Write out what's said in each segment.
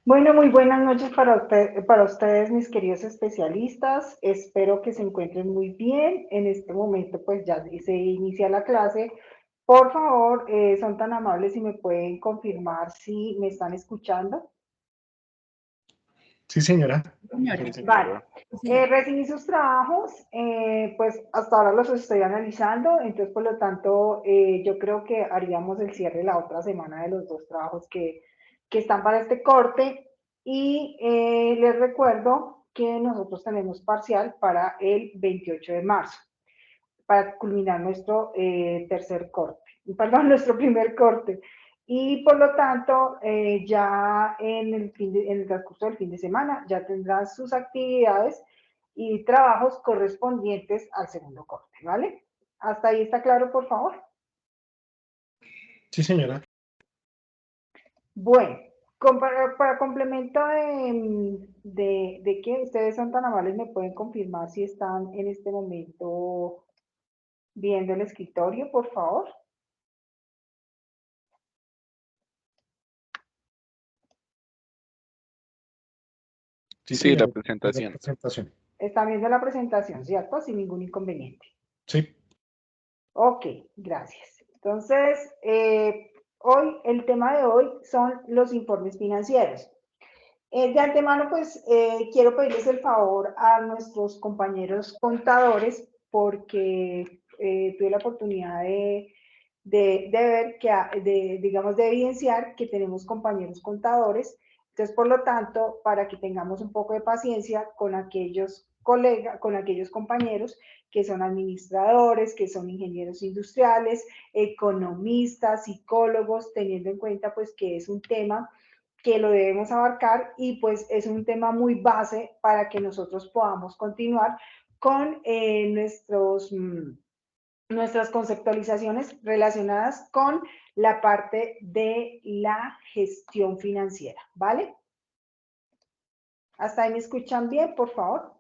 Bueno, muy buenas noches para ustedes, mis queridos especialistas. Espero que se encuentren muy bien. En este momento, pues ya se inicia la clase. Por favor, son tan amables y me pueden confirmar si me están escuchando. Sí, señora. Señora. Sí, Vale. señora. Recibí sus trabajos, pues hasta ahora los estoy analizando, entonces por lo tanto yo creo que haríamos el cierre la otra semana de los dos trabajos que están para este corte y les recuerdo que nosotros tenemos parcial para el 28 de marzo, para culminar nuestro tercer corte, perdón, nuestro primer corte. Y por lo tanto, ya en el transcurso del fin de semana, ya tendrán sus actividades y trabajos correspondientes al segundo corte, ¿vale? ¿Hasta ahí está claro, por favor? Sí, señora. Bueno, para complemento de que ustedes son tan amables, me pueden confirmar si están en este momento viendo el escritorio, por favor. Sí, Sí, la señora. La presentación. presentación. Están viendo la presentación, ¿cierto? Sin ningún inconveniente. Sí. Ok, gracias. Entonces, hoy, el tema de hoy son los informes financieros. De antemano, pues, quiero pedirles el favor a nuestros compañeros contadores porque tuve la oportunidad de ver que, digamos, de evidenciar que tenemos compañeros contadores. Entonces, por lo tanto, para que tengamos un poco de paciencia con aquellos colegas, con aquellos compañeros que son administradores, que son ingenieros industriales, economistas, psicólogos, teniendo en cuenta pues que es un tema que lo debemos abarcar y pues es un tema muy base para que nosotros podamos continuar con nuestras conceptualizaciones relacionadas con la parte de la gestión financiera, ¿vale? ¿Hasta ahí me escuchan bien, por favor?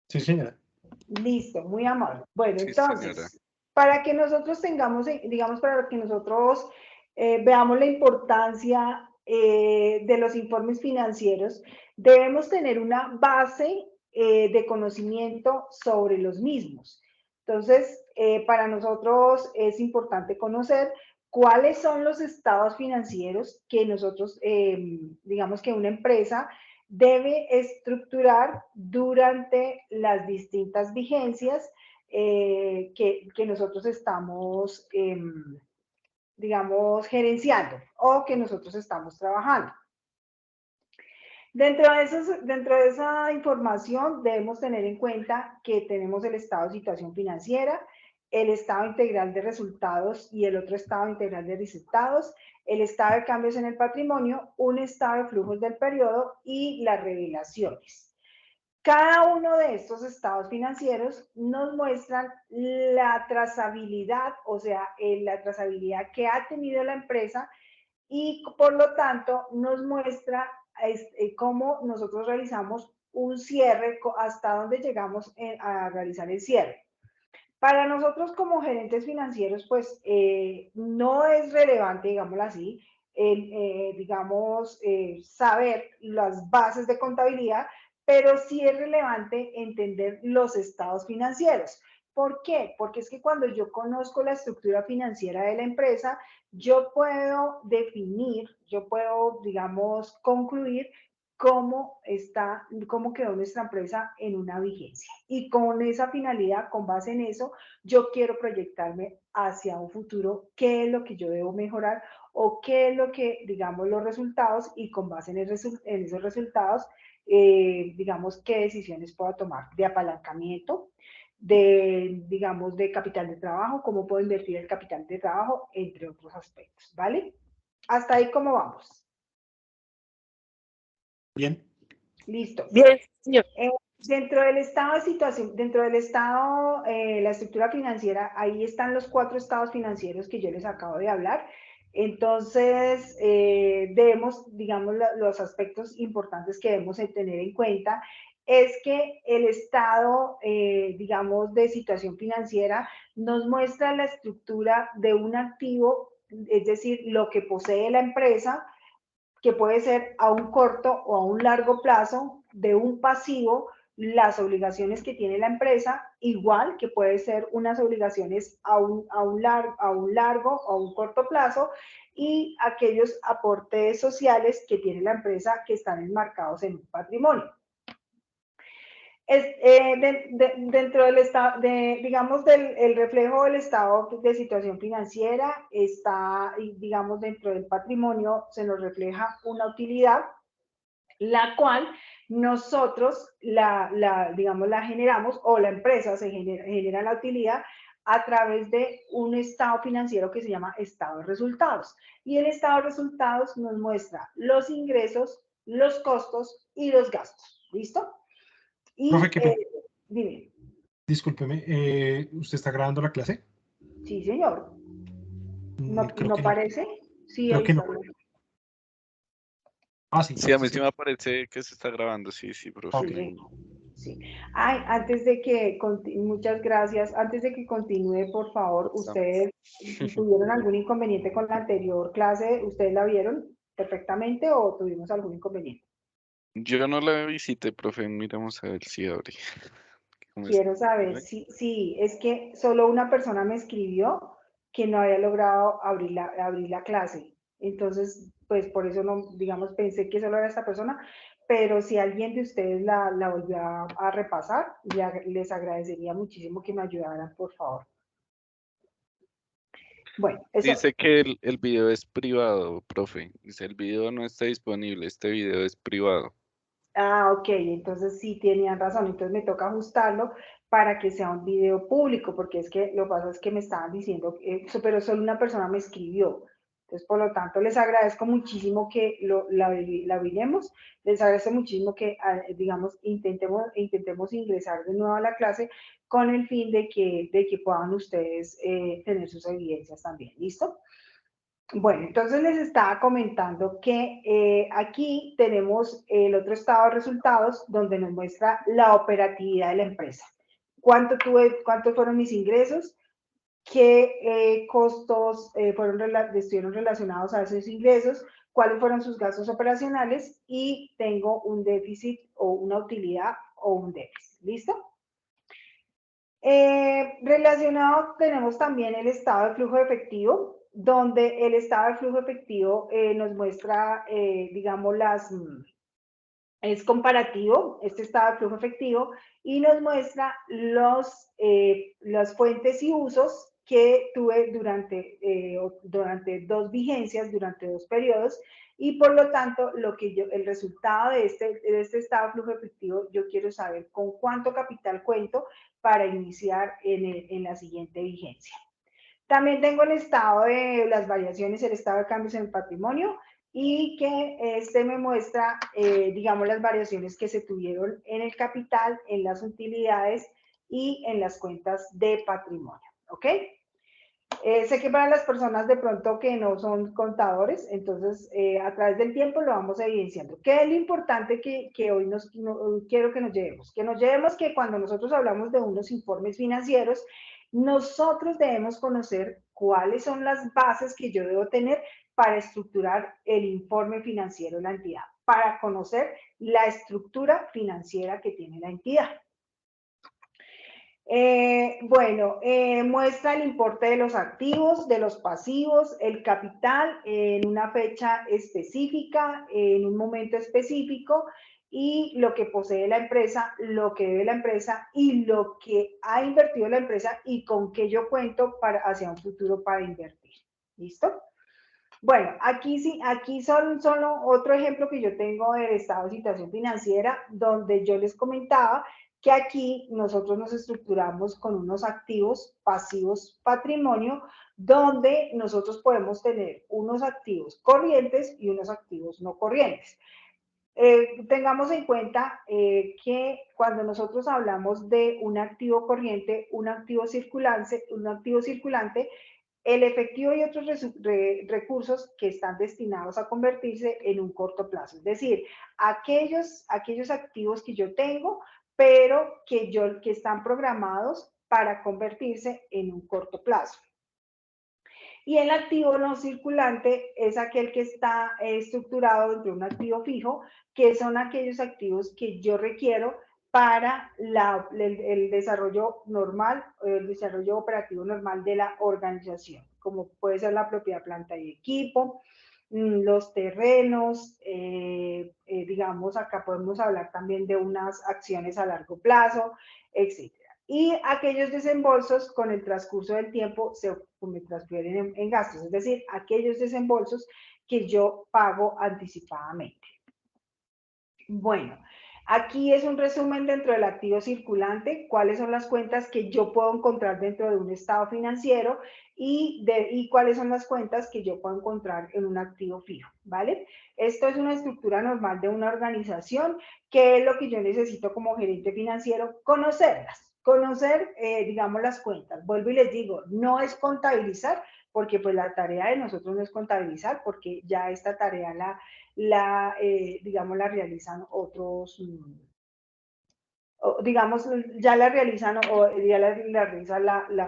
Sí, señora. Listo, muy amable. Bueno, Sí, señora. entonces, para que nosotros tengamos, digamos, para que nosotros veamos la importancia de los informes financieros, debemos tener una base de conocimiento sobre los mismos. Entonces, para nosotros es importante conocer cuáles son los estados financieros que nosotros, digamos que una empresa debe estructurar durante las distintas vigencias que nosotros estamos, digamos, gerenciando o que nosotros estamos trabajando. Dentro de esa información debemos tener en cuenta que tenemos el estado de situación financiera, el estado integral de resultados y el otro estado integral de resultados, el estado de cambios en el patrimonio, un estado de flujos del periodo y las revelaciones. Cada uno de estos estados financieros nos muestran la trazabilidad, o sea, la trazabilidad que ha tenido la empresa y por lo tanto nos muestra cómo nosotros realizamos un cierre, hasta dónde llegamos a realizar el cierre. Para nosotros como gerentes financieros, pues no es relevante, digámoslo así, digamos, saber las bases de contabilidad, pero sí es relevante entender los estados financieros. ¿Por qué? Porque es que cuando yo conozco la estructura financiera de la empresa, yo puedo definir, yo puedo, digamos, concluir cómo quedó nuestra empresa en una vigencia. Y con esa finalidad, con base en eso, yo quiero proyectarme hacia un futuro, qué es lo que yo debo mejorar o qué es lo que, digamos, los resultados y con base en esos resultados, digamos, qué decisiones puedo tomar de apalancamiento, digamos, de capital de trabajo, cómo puedo invertir el capital de trabajo, entre otros aspectos, ¿vale? Hasta ahí, ¿cómo vamos? Bien. Listo. Bien, señor. Dentro del estado de situación, dentro del estado, la estructura financiera, ahí están los 4 estados financieros que yo les acabo de hablar. Entonces, debemos, digamos, los aspectos importantes que debemos tener en cuenta es que el estado, digamos, de situación financiera nos muestra la estructura de un activo, es decir, lo que posee la empresa, que puede ser a un corto o a un largo plazo de un pasivo, las obligaciones que tiene la empresa, igual que puede ser unas obligaciones a un largo o a un corto plazo, y aquellos aportes sociales que tiene la empresa que están enmarcados en un patrimonio. Dentro del estado, digamos, el reflejo del estado de situación financiera está, digamos, dentro del patrimonio se nos refleja una utilidad, la cual nosotros digamos, la generamos, o la empresa genera la utilidad a través de un estado financiero que se llama estado de resultados. Y el estado de resultados nos muestra los ingresos, los costos y los gastos. ¿Listo? Profe, Y qué pena. dime. Discúlpeme, ¿usted está grabando la clase? Sí, señor. ¿No, Creo no que no. parece? Sí, Creo ahí que está. no. Ah, sí, Sí, a sí, mí sí sí. me parece que se está grabando, sí, Ok. profe. Sí, sí. Ay, antes de que, muchas gracias. Antes de que continúe, por favor, Está. ¿ustedes tuvieron algún inconveniente con la anterior clase? ¿Ustedes la vieron perfectamente o tuvimos algún inconveniente? Yo no la visité, profe, miramos a ver si abre. ¿Cómo es? Quiero saber si es que solo una persona me escribió que no había logrado abrir la clase. Entonces, pues por eso no, digamos, pensé que solo era esta persona, pero si alguien de ustedes la volvió a repasar, les agradecería muchísimo que me ayudaran, por favor. Bueno, eso. Dice que el video es privado, profe. Dice, el video no está disponible, este video es privado. Ah, ok, entonces sí tenían razón, entonces me toca ajustarlo para que sea un video público, porque es que lo que pasa es que me estaban diciendo, pero solo una persona me escribió. Entonces, por lo tanto, les agradezco muchísimo que la viremos, les agradezco muchísimo que, digamos, intentemos ingresar de nuevo a la clase con el fin de que puedan ustedes tener sus evidencias también, ¿listo? Bueno, entonces les estaba comentando que aquí tenemos el otro estado de resultados donde nos muestra la operatividad de la empresa. ¿Cuántos fueron mis ingresos? ¿Qué costos estuvieron relacionados a esos ingresos? ¿Cuáles fueron sus gastos operacionales? Y tengo un déficit o una utilidad o un déficit. ¿Listo? Relacionado tenemos también el estado de flujo de efectivo, donde el estado de flujo de efectivo nos muestra, digamos, es comparativo, este estado de flujo efectivo, y nos muestra las fuentes y usos que tuve durante dos vigencias, durante dos periodos, y por lo tanto, el resultado de este estado de flujo efectivo, yo quiero saber con cuánto capital cuento para iniciar en la siguiente vigencia. También tengo el estado de las variaciones, el estado de cambios en el patrimonio, y que me muestra, digamos, las variaciones que se tuvieron en el capital, en las utilidades y en las cuentas de patrimonio. ¿Ok? Sé que para las personas de pronto que no son contadores, entonces a través del tiempo lo vamos evidenciando. ¿Qué es lo importante que hoy quiero que nos llevemos? Que nos llevemos que cuando nosotros hablamos de unos informes financieros, nosotros debemos conocer cuáles son las bases que yo debo tener para estructurar el informe financiero de la entidad, para conocer la estructura financiera que tiene la entidad. Muestra el importe de los activos, de los pasivos, el capital en una fecha específica, en un momento específico, y lo que posee la empresa, lo que debe la empresa y lo que ha invertido la empresa y con qué yo cuento hacia un futuro para invertir. ¿Listo? Bueno, aquí sí, aquí son solo otro ejemplo que yo tengo del estado de situación financiera, donde yo les comentaba que aquí nosotros nos estructuramos con unos activos pasivos patrimonio, donde nosotros podemos tener unos activos corrientes y unos activos no corrientes. Tengamos en cuenta que cuando nosotros hablamos de un activo corriente, un activo circulante, el efectivo y otros recursos que están destinados a convertirse en un corto plazo. Es decir, aquellos activos que yo tengo, pero que están programados para convertirse en un corto plazo. Y el activo no circulante es aquel que está estructurado dentro de un activo fijo, que son aquellos activos que yo requiero para el desarrollo normal, el desarrollo operativo normal de la organización, como puede ser la propiedad, planta y equipo, los terrenos, digamos, acá podemos hablar también de unas acciones a largo plazo, etc. Y aquellos desembolsos con el transcurso del tiempo se transfieren en gastos, es decir, aquellos desembolsos que yo pago anticipadamente. Bueno, aquí es un resumen dentro del activo circulante, cuáles son las cuentas que yo puedo encontrar dentro de un estado financiero y cuáles son las cuentas que yo puedo encontrar en un activo fijo, ¿vale? Esto es una estructura normal de una organización, que es lo que yo necesito como gerente financiero, conocer, digamos, las cuentas. Vuelvo y les digo, no es contabilizar, porque pues la tarea de nosotros no es contabilizar, porque ya esta tarea digamos, la realizan otros, digamos, ya la realizan o ya la realiza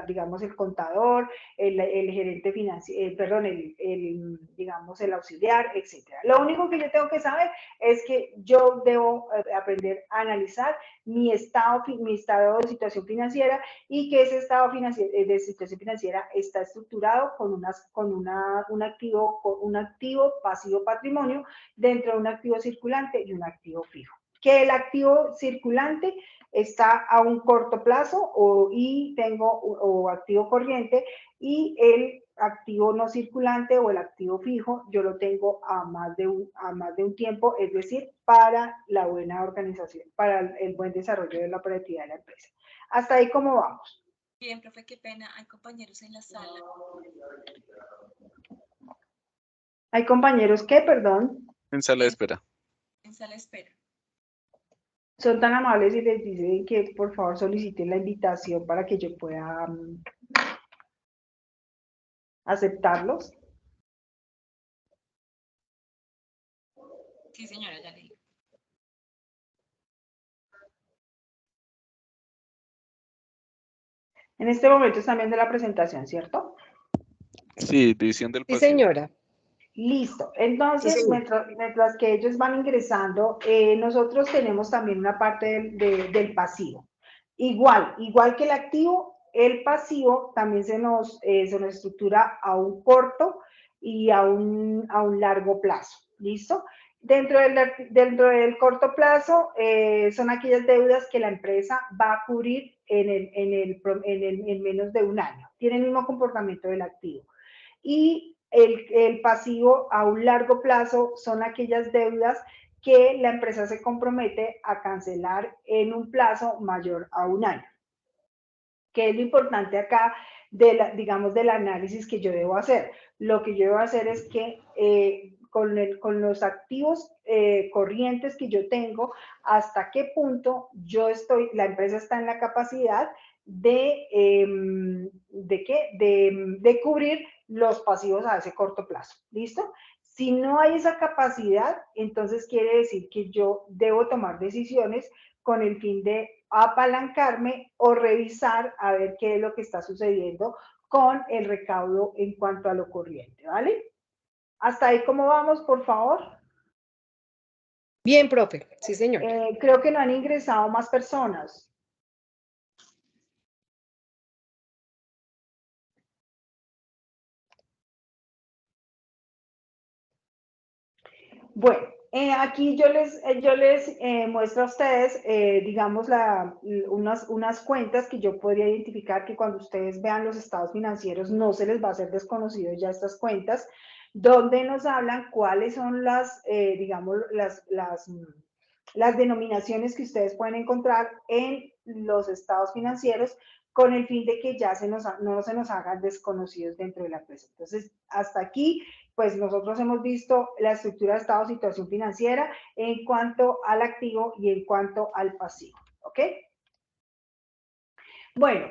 digamos, el contador, el gerente financiero, perdón, digamos, el auxiliar, etcétera. Lo único que yo tengo que saber es que yo debo aprender a analizar mi estado de situación financiera, y que ese estado de situación financiera está estructurado con un activo pasivo patrimonio dentro de un activo circulante y un activo fijo. Que el activo circulante está a un corto plazo o activo corriente, y el activo no circulante o el activo fijo yo lo tengo a más de un tiempo, es decir, para la buena organización, para el buen desarrollo de la operatividad de la empresa. Hasta ahí, ¿cómo vamos? Bien, profe, qué pena, hay compañeros en la sala. ¿Hay compañeros qué, perdón? En sala de espera. En sala de espera. Son tan amables y les dicen que por favor soliciten la invitación para que yo pueda aceptarlos. Sí, señora, ya leí. En este momento están viendo la presentación, ¿cierto? Sí, división del Sí, pasivo. señora. Listo. Entonces, Sí, señora. mientras que ellos van ingresando, nosotros tenemos también una parte del pasivo. Igual que el activo, el pasivo también se nos estructura a un corto y a un largo plazo. ¿Listo? Dentro del corto plazo son aquellas deudas que la empresa va a cubrir en menos de un año. Tiene el mismo comportamiento del activo. Y el pasivo a un largo plazo son aquellas deudas que la empresa se compromete a cancelar en un plazo mayor a un año. ¿Qué es lo importante acá digamos, del análisis que yo debo hacer? Lo que yo debo hacer es que con los activos corrientes que yo tengo, hasta qué punto la empresa está en la capacidad de cubrir los pasivos a ese corto plazo. ¿Listo? Si no hay esa capacidad, entonces quiere decir que yo debo tomar decisiones con el fin de apalancarme o revisar a ver qué es lo que está sucediendo con el recaudo en cuanto a lo corriente, ¿vale? Hasta ahí, ¿cómo vamos, por favor? Bien, profe. Sí, señora. Creo que no han ingresado más personas. Bueno, aquí yo les muestro a ustedes, digamos, unas cuentas que yo podría identificar, que cuando ustedes vean los estados financieros no se les va a hacer desconocido ya estas cuentas, donde nos hablan cuáles son digamos, las denominaciones que ustedes pueden encontrar en los estados financieros, con el fin de que ya no se nos hagan desconocidos dentro de la empresa. Entonces, hasta aquí, pues nosotros hemos visto la estructura de estado, situación financiera en cuanto al activo y en cuanto al pasivo, ¿ok? Bueno,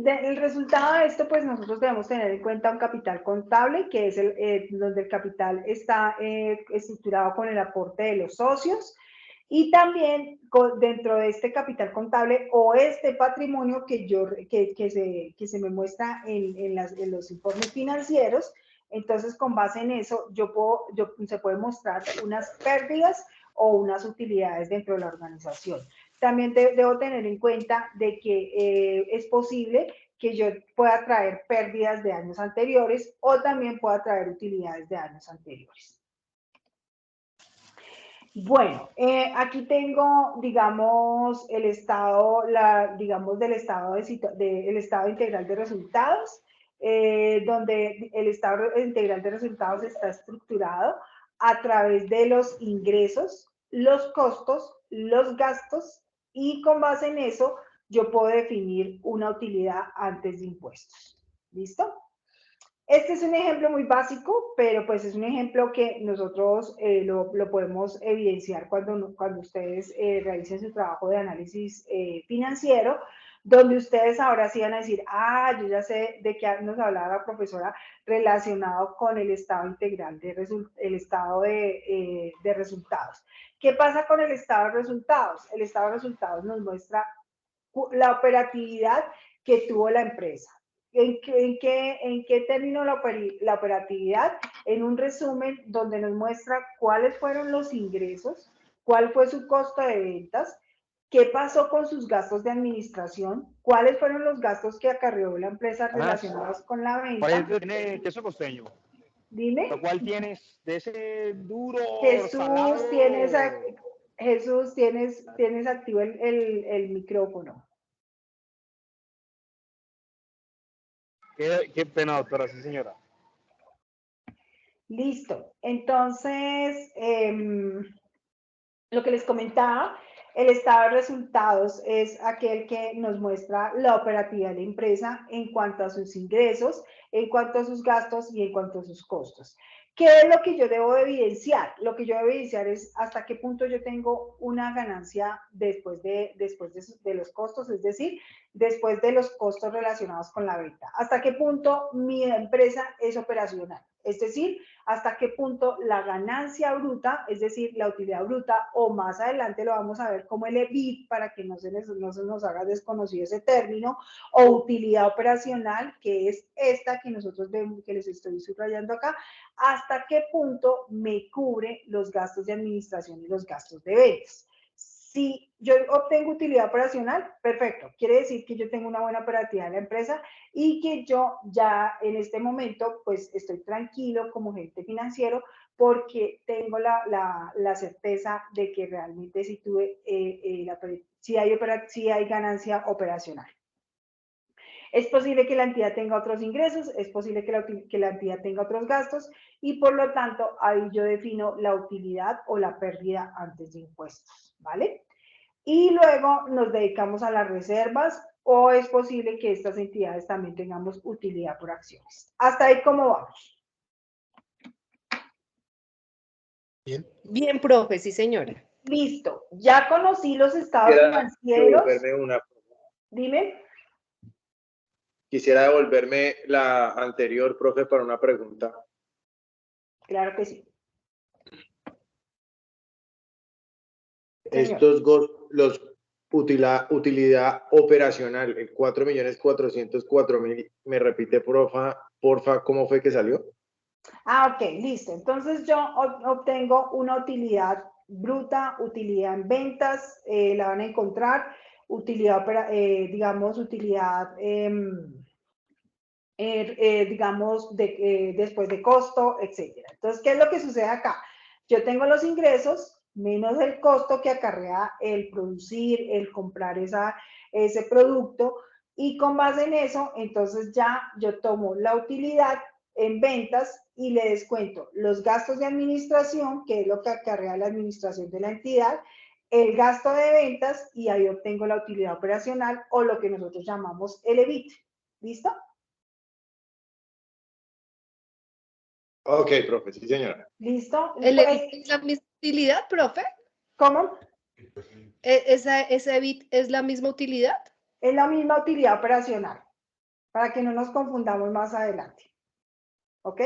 el resultado de esto, pues nosotros debemos tener en cuenta un capital contable, que es donde el capital está estructurado con el aporte de los socios. Y también dentro de este capital contable o este patrimonio que se me muestra en los informes financieros, entonces con base en eso se pueden mostrar unas pérdidas o unas utilidades dentro de la organización. También debo tener en cuenta de que es posible que yo pueda traer pérdidas de años anteriores o también pueda traer utilidades de años anteriores. Bueno, aquí tengo, digamos, el estado, digamos, del estado, el estado integral de resultados, donde el estado integral de resultados está estructurado a través de los ingresos, los costos, los gastos, y con base en eso yo puedo definir una utilidad antes de impuestos. ¿Listo? Este es un ejemplo muy básico, pero pues es un ejemplo que nosotros lo podemos evidenciar cuando ustedes realicen su trabajo de análisis financiero, donde ustedes ahora sí van a decir, yo ya sé de qué nos hablaba la profesora relacionado con el estado integral el estado de resultados. ¿Qué pasa con el estado de resultados? El estado de resultados nos muestra la operatividad que tuvo la empresa. ¿En qué terminó la operatividad? En un resumen donde nos muestra cuáles fueron los ingresos, cuál fue su costo de ventas, qué pasó con sus gastos de administración, cuáles fueron los gastos que acarreó la empresa relacionados con la venta. ¿Cuál tiene queso costeño? Dime. ¿Cuál tienes de ese duro Jesús, salado? tienes activo el micrófono. Qué pena, doctora, sí, señora. Listo. Entonces, lo que les comentaba, el estado de resultados es aquel que nos muestra la operatividad de la empresa en cuanto a sus ingresos, en cuanto a sus gastos y en cuanto a sus costos. ¿Qué es lo que yo debo evidenciar? Lo que yo debo evidenciar es hasta qué punto yo tengo una ganancia después de los costos, es decir, después de los costos relacionados con la venta. Hasta qué punto mi empresa es operacional. Es decir, hasta qué punto la ganancia bruta, es decir, la utilidad bruta, o más adelante lo vamos a ver como el EBIT, para que no se nos haga desconocido ese término, o utilidad operacional, que es esta que nosotros vemos, que les estoy subrayando acá, hasta qué punto me cubre los gastos de administración y los gastos de ventas. Si yo obtengo utilidad operacional, perfecto. Quiere decir que yo tengo una buena operatividad en la empresa y que yo ya en este momento pues estoy tranquilo como gerente financiero porque tengo la certeza de que realmente sí tuve, sí hay ganancia operacional. Es posible que la entidad tenga otros ingresos, es posible que la entidad tenga otros gastos y por lo tanto ahí yo defino la utilidad o la pérdida antes de impuestos, ¿vale? Y luego nos dedicamos a las reservas o es posible que estas entidades también tengamos utilidad por acciones. Hasta ahí, ¿cómo vamos? Bien. Bien, profe, sí, señora. Listo. Ya conocí los estados financieros. Dime. Quisiera devolverme la anterior, profe, para una pregunta. Claro que sí. Estos los utilidad operacional, el 4.404.000, ¿me repite, porfa, cómo fue que salió? Ok, listo. Entonces yo obtengo una utilidad bruta, utilidad en ventas, la van a encontrar, utilidad, digamos, utilidad, digamos, después de costo, etcétera. Entonces, ¿qué es lo que sucede acá? Yo tengo los ingresos menos el costo que acarrea el producir, el comprar ese producto, y con base en eso, entonces ya yo tomo la utilidad en ventas y le descuento los gastos de administración, que es lo que acarrea la administración de la entidad, el gasto de ventas, y ahí obtengo la utilidad operacional o lo que nosotros llamamos el EBIT. ¿Listo? Ok, profe, sí, señora. ¿Listo? ¿El EBIT es la misma utilidad, profe? ¿Cómo? ¿Ese EBIT es la misma utilidad? Es la misma utilidad operacional, para que no nos confundamos más adelante. ¿Ok?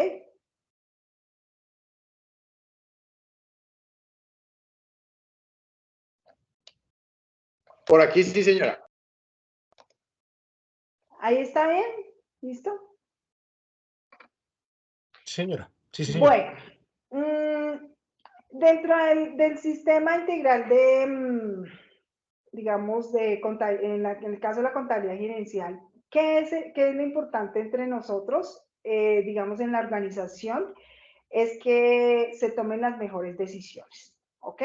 Por aquí sí, señora. ¿Ahí está bien? ¿Listo? Señora. Sí, señora. Bueno, dentro del sistema integral de, digamos, en el caso de la contabilidad gerencial, ¿qué es lo importante entre nosotros, digamos, en la organización? Es que se tomen las mejores decisiones, ¿ok?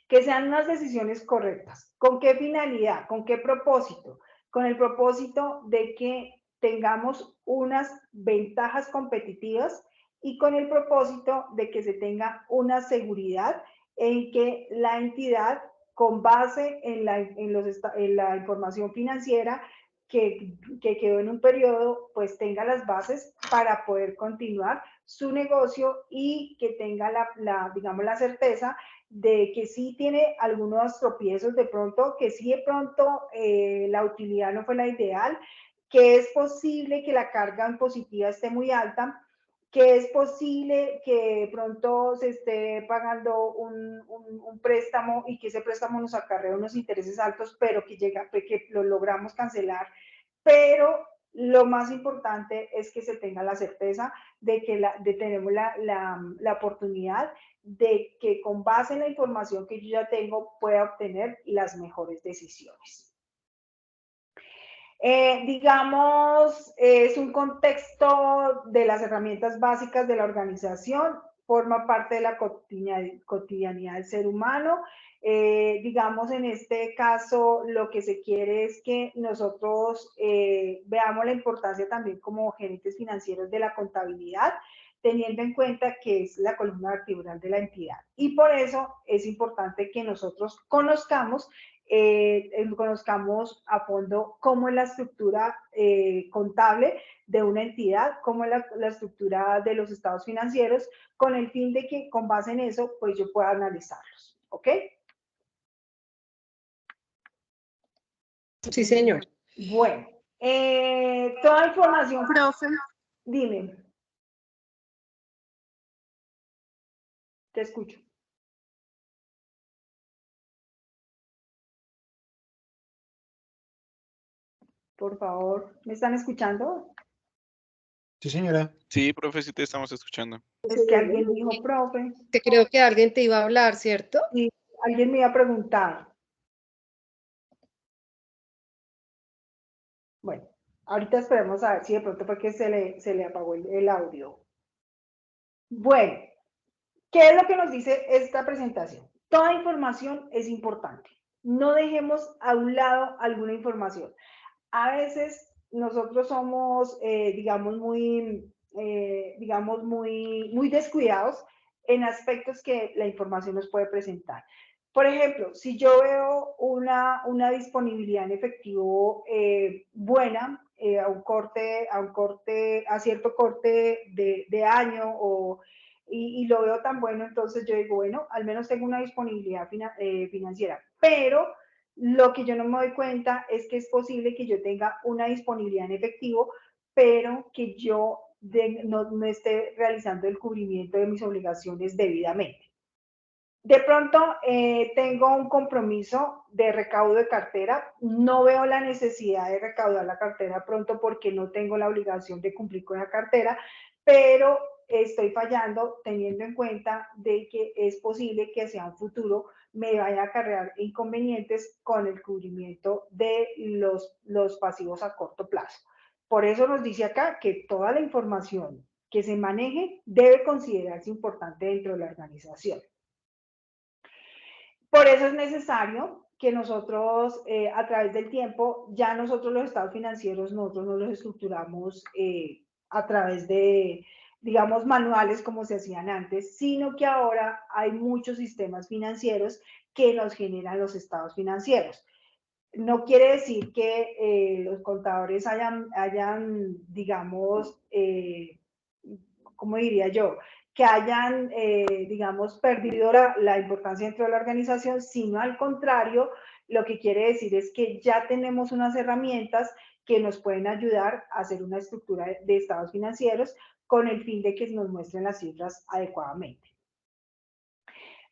Que sean unas decisiones correctas. ¿Con qué finalidad? ¿Con qué propósito? Con el propósito de que tengamos unas ventajas competitivas y con el propósito de que se tenga una seguridad en que la entidad, con base en la información financiera que quedó en un periodo, pues tenga las bases para poder continuar su negocio y que tenga digamos, la certeza de que sí tiene algunos tropiezos de pronto, que sí de pronto la utilidad no fue la ideal, que es posible que la carga impositiva esté muy alta, que es posible que de pronto se esté pagando un préstamo y que ese préstamo nos acarrea unos intereses altos, pero que lo logramos cancelar. Pero lo más importante es que se tenga la certeza de que tenemos la oportunidad de que con base en la información que yo ya tengo pueda obtener las mejores decisiones. Digamos, es un contexto de las herramientas básicas de la organización, forma parte de la cotidianidad del ser humano. Digamos, en este caso, lo que se quiere es que nosotros veamos la importancia también como gerentes financieros de la contabilidad, teniendo en cuenta que es la columna vertebral de la entidad. Y por eso es importante que nosotros conozcamos a fondo cómo es la estructura contable de una entidad, cómo es la estructura de los estados financieros, con el fin de que con base en eso, pues yo pueda analizarlos. ¿Ok? Sí, señor. Bueno, toda información. Profe, Dime. Te escucho. Por favor, ¿me están escuchando? Sí, señora. Sí, profe, sí te estamos escuchando. Es que alguien dijo, profe, que creo que alguien te iba a hablar, ¿cierto? y alguien me iba a preguntar. Bueno, ahorita esperemos a ver si de pronto fue que se le apagó el audio. Bueno, ¿qué es lo que nos dice esta presentación? Toda información es importante. No dejemos a un lado alguna información. A veces nosotros somos, digamos, muy descuidados en aspectos que la información nos puede presentar. Por ejemplo, si yo veo una disponibilidad en efectivo buena, a cierto corte de año y lo veo tan bueno, entonces yo digo, bueno, al menos tengo una disponibilidad financiera, pero lo que yo no me doy cuenta es que es posible que yo tenga una disponibilidad en efectivo, pero que yo no esté realizando el cubrimiento de mis obligaciones debidamente. De pronto tengo un compromiso de recaudo de cartera, no veo la necesidad de recaudar la cartera pronto porque no tengo la obligación de cumplir con la cartera, pero estoy fallando teniendo en cuenta de que es posible que hacia un futuro me vaya a acarrear inconvenientes con el cubrimiento de los pasivos a corto plazo. Por eso nos dice acá que toda la información que se maneje debe considerarse importante dentro de la organización. Por eso es necesario que nosotros, a través del tiempo, ya nosotros los estados financieros, nosotros no los estructuramos a través de, digamos, manuales como se hacían antes, sino que ahora hay muchos sistemas financieros que nos generan los estados financieros. No quiere decir que los contadores hayan digamos, ¿cómo diría yo? Que hayan, digamos, perdido la importancia dentro de la organización, sino al contrario, lo que quiere decir es que ya tenemos unas herramientas que nos pueden ayudar a hacer una estructura de estados financieros con el fin de que nos muestren las cifras adecuadamente.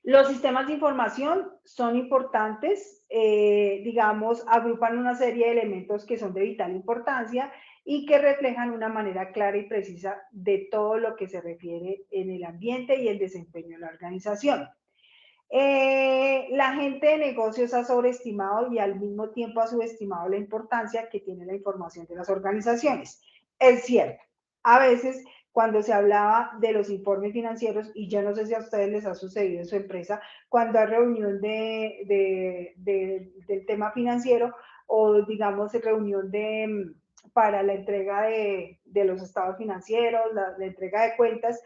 Los sistemas de información son importantes, digamos, agrupan una serie de elementos que son de vital importancia y que reflejan una manera clara y precisa de todo lo que se refiere en el ambiente y el desempeño de la organización. La gente de negocios ha sobreestimado y al mismo tiempo ha subestimado la importancia que tiene la información de las organizaciones. Es cierto, a veces cuando se hablaba de los informes financieros, y yo no sé si a ustedes les ha sucedido en su empresa, cuando hay reunión del tema financiero o digamos reunión para la entrega de los estados financieros, la entrega de cuentas,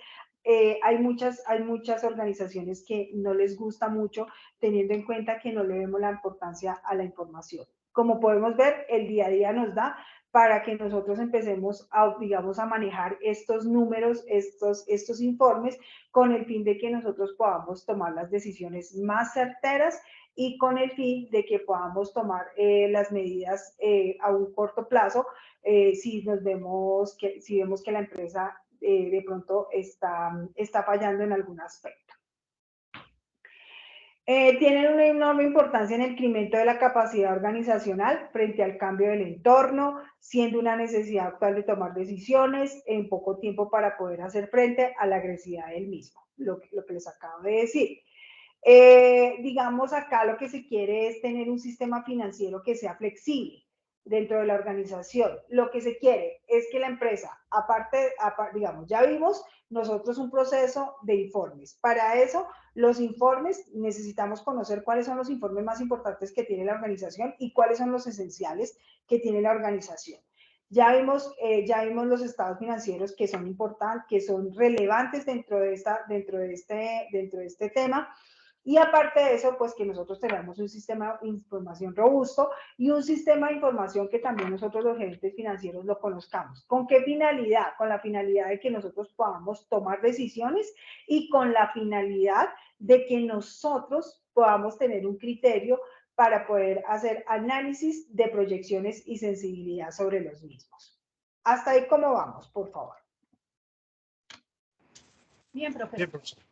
hay muchas organizaciones que no les gusta mucho, teniendo en cuenta que no le vemos la importancia a la información. Como podemos ver, el día a día nos da para que nosotros empecemos a, digamos, a manejar estos números, estos informes, con el fin de que nosotros podamos tomar las decisiones más certeras y con el fin de que podamos tomar las medidas a un corto plazo si vemos que la empresa de pronto está fallando en algún aspecto. Tienen una enorme importancia en el incremento de la capacidad organizacional frente al cambio del entorno, siendo una necesidad actual de tomar decisiones en poco tiempo para poder hacer frente a la agresividad del mismo, lo que les acabo de decir. Digamos, acá lo que se quiere es tener un sistema financiero que sea flexible dentro de la organización. Lo que se quiere es que la empresa, digamos, ya vimos nosotros un proceso de informes. Para eso, los informes, necesitamos conocer cuáles son los informes más importantes que tiene la organización y cuáles son los esenciales que tiene la organización. Ya vimos los estados financieros que son importantes, que son relevantes dentro de este tema. Y aparte de eso, pues que nosotros tengamos un sistema de información robusto y un sistema de información que también nosotros los gerentes financieros lo conozcamos. ¿Con qué finalidad? Con la finalidad de que nosotros podamos tomar decisiones y con la finalidad de que nosotros podamos tener un criterio para poder hacer análisis de proyecciones y sensibilidad sobre los mismos. Hasta ahí, ¿cómo vamos? Por favor. Bien, profesor. Bien, profesor.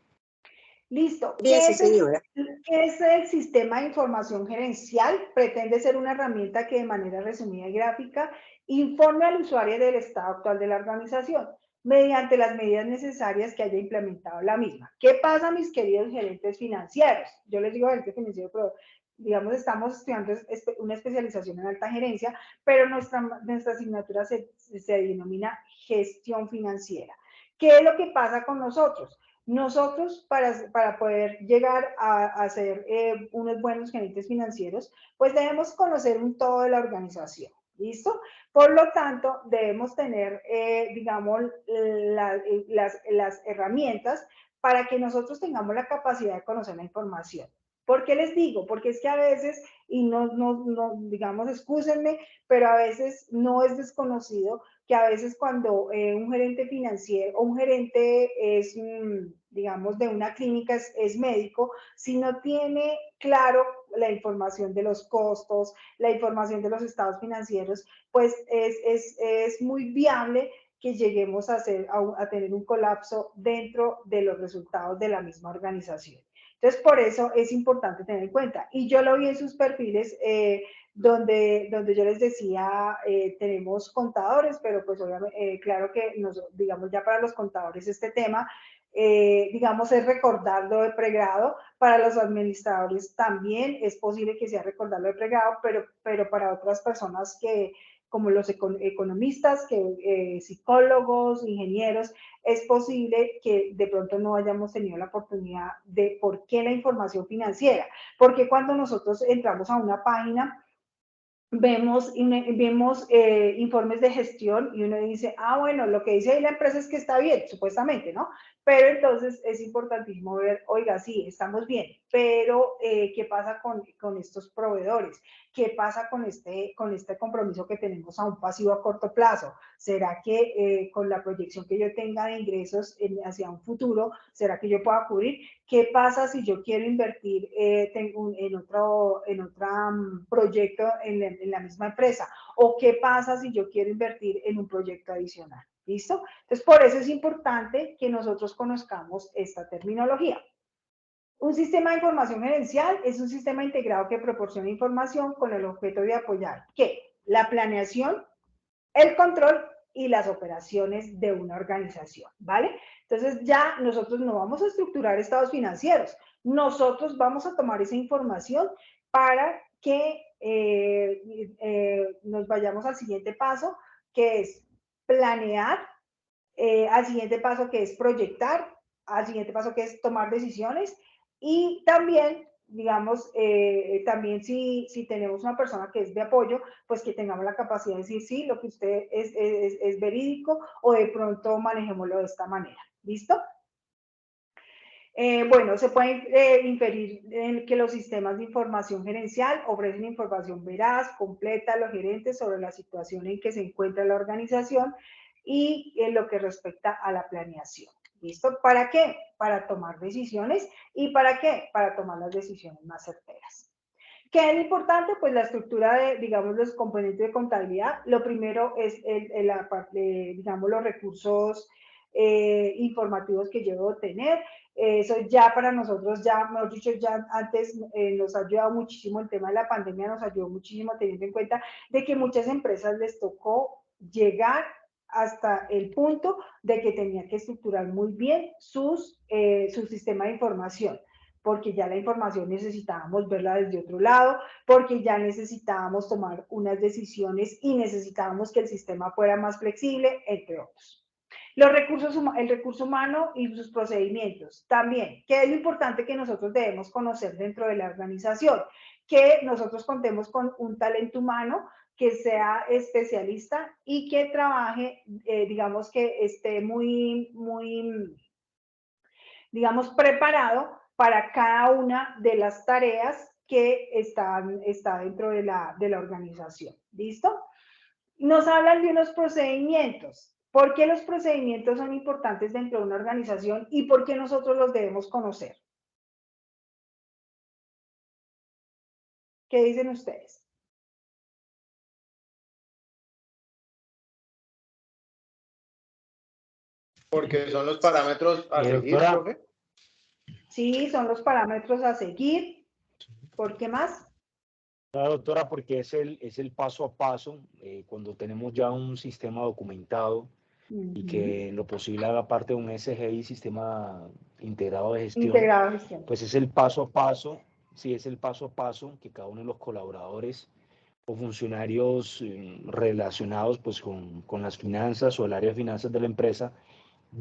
Listo. Bien, sí, señora. ¿Qué es el sistema de información gerencial? Pretende ser una herramienta que de manera resumida y gráfica informe al usuario del estado actual de la organización mediante las medidas necesarias que haya implementado la misma. ¿Qué pasa, mis queridos gerentes financieros? Yo les digo gerente financiero, pero digamos estamos estudiando una especialización en alta gerencia, pero nuestra asignatura se denomina gestión financiera. ¿Qué es lo que pasa con nosotros? Nosotros, para poder llegar a ser unos buenos gerentes financieros, pues debemos conocer un todo de la organización, ¿listo? Por lo tanto, debemos tener, digamos, las herramientas para que nosotros tengamos la capacidad de conocer la información. ¿Por qué les digo? Porque es que a veces, y no digamos, excúsenme, pero a veces no es desconocido que a veces cuando un gerente financiero o un gerente es, digamos, de una clínica es médico, si no tiene claro la información de los costos, la información de los estados financieros, pues es muy viable que lleguemos a tener un colapso dentro de los resultados de la misma organización. Entonces, por eso es importante tener en cuenta. Y yo lo vi en sus perfiles donde yo les decía, tenemos contadores, pero pues obviamente, claro que, digamos, ya para los contadores este tema, digamos, es recordarlo de pregrado. Para los administradores también es posible que sea recordarlo de pregrado, pero para otras personas como los economistas, psicólogos, ingenieros, es posible que de pronto no hayamos tenido la oportunidad de por qué la información financiera. Porque cuando nosotros entramos a una página, vemos informes de gestión y uno dice, bueno, lo que dice ahí la empresa es que está bien, supuestamente, ¿no? Pero entonces es importantísimo ver, oiga, sí, estamos bien, pero ¿qué pasa con estos proveedores? ¿Qué pasa con este compromiso que tenemos a un pasivo a corto plazo? ¿Será que con la proyección que yo tenga de ingresos hacia un futuro, será que yo pueda cubrir? ¿Qué pasa si yo quiero invertir en otro proyecto en la misma empresa? ¿O qué pasa si yo quiero invertir en un proyecto adicional? ¿Listo? Entonces, por eso es importante que nosotros conozcamos esta terminología. Un sistema de información gerencial es un sistema integrado que proporciona información con el objeto de apoyar ¿qué? La planeación, el control y las operaciones de una organización, ¿vale? Entonces ya nosotros no vamos a estructurar estados financieros, nosotros vamos a tomar esa información para que nos vayamos al siguiente paso, que es planear, al siguiente paso que es proyectar, al siguiente paso que es tomar decisiones y también, digamos, también si tenemos una persona que es de apoyo, pues que tengamos la capacidad de decir, sí, lo que usted es verídico o de pronto manejémoslo de esta manera. ¿Listo? Bueno, se puede inferir que los sistemas de información gerencial ofrecen información veraz, completa a los gerentes sobre la situación en que se encuentra la organización y en lo que respecta a la planeación. ¿Listo? ¿Para qué? Para tomar decisiones. ¿Y para qué? Para tomar las decisiones más certeras. ¿Qué es lo importante? Pues la estructura de, digamos, los componentes de contabilidad. Lo primero es la parte, digamos, los recursos informativos que yo debo tener. Eso ya para nosotros, ya, mejor dicho, ya antes nos ha ayudado muchísimo el tema de la pandemia, nos ayudó muchísimo teniendo en cuenta de que muchas empresas les tocó llegar hasta el punto de que tenían que estructurar muy bien su sistema de información, porque ya la información necesitábamos verla desde otro lado, porque ya necesitábamos tomar unas decisiones y necesitábamos que el sistema fuera más flexible, entre otros. El recurso humano y sus procedimientos. También, ¿qué es lo importante que nosotros debemos conocer dentro de la organización? Que nosotros contemos con un talento humano que sea especialista y que trabaje, digamos que esté muy, digamos, preparado para cada una de las tareas que está dentro de la organización. ¿Listo? Nos hablan de unos procedimientos. ¿Por qué los procedimientos son importantes dentro de una organización y por qué nosotros los debemos conocer? ¿Qué dicen ustedes? Porque son los parámetros a seguir, doctora. profe. Sí, son los parámetros a seguir. ¿Por qué más? Doctora, porque es el paso a paso, cuando tenemos ya un sistema documentado y que en lo posible haga parte de un SGI, sistema integrado de gestión, Integrado de gestión. pues es el paso a paso, sí, es el paso a paso que cada uno de los colaboradores o funcionarios relacionados pues con las finanzas o el área de finanzas de la empresa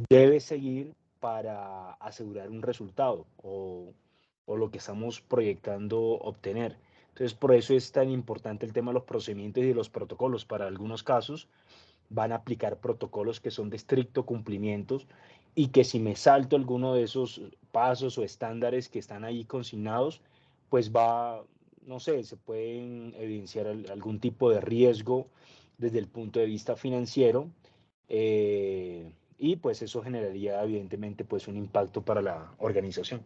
debe seguir para asegurar un resultado o lo que estamos proyectando obtener. Entonces, por eso es tan importante el tema de los procedimientos y de los protocolos. Para algunos casos van a aplicar protocolos que son de estricto cumplimiento y que si me salto alguno de esos pasos o estándares que están ahí consignados, pues va, no sé, se pueden evidenciar algún tipo de riesgo desde el punto de vista financiero y pues eso generaría evidentemente pues un impacto para la organización.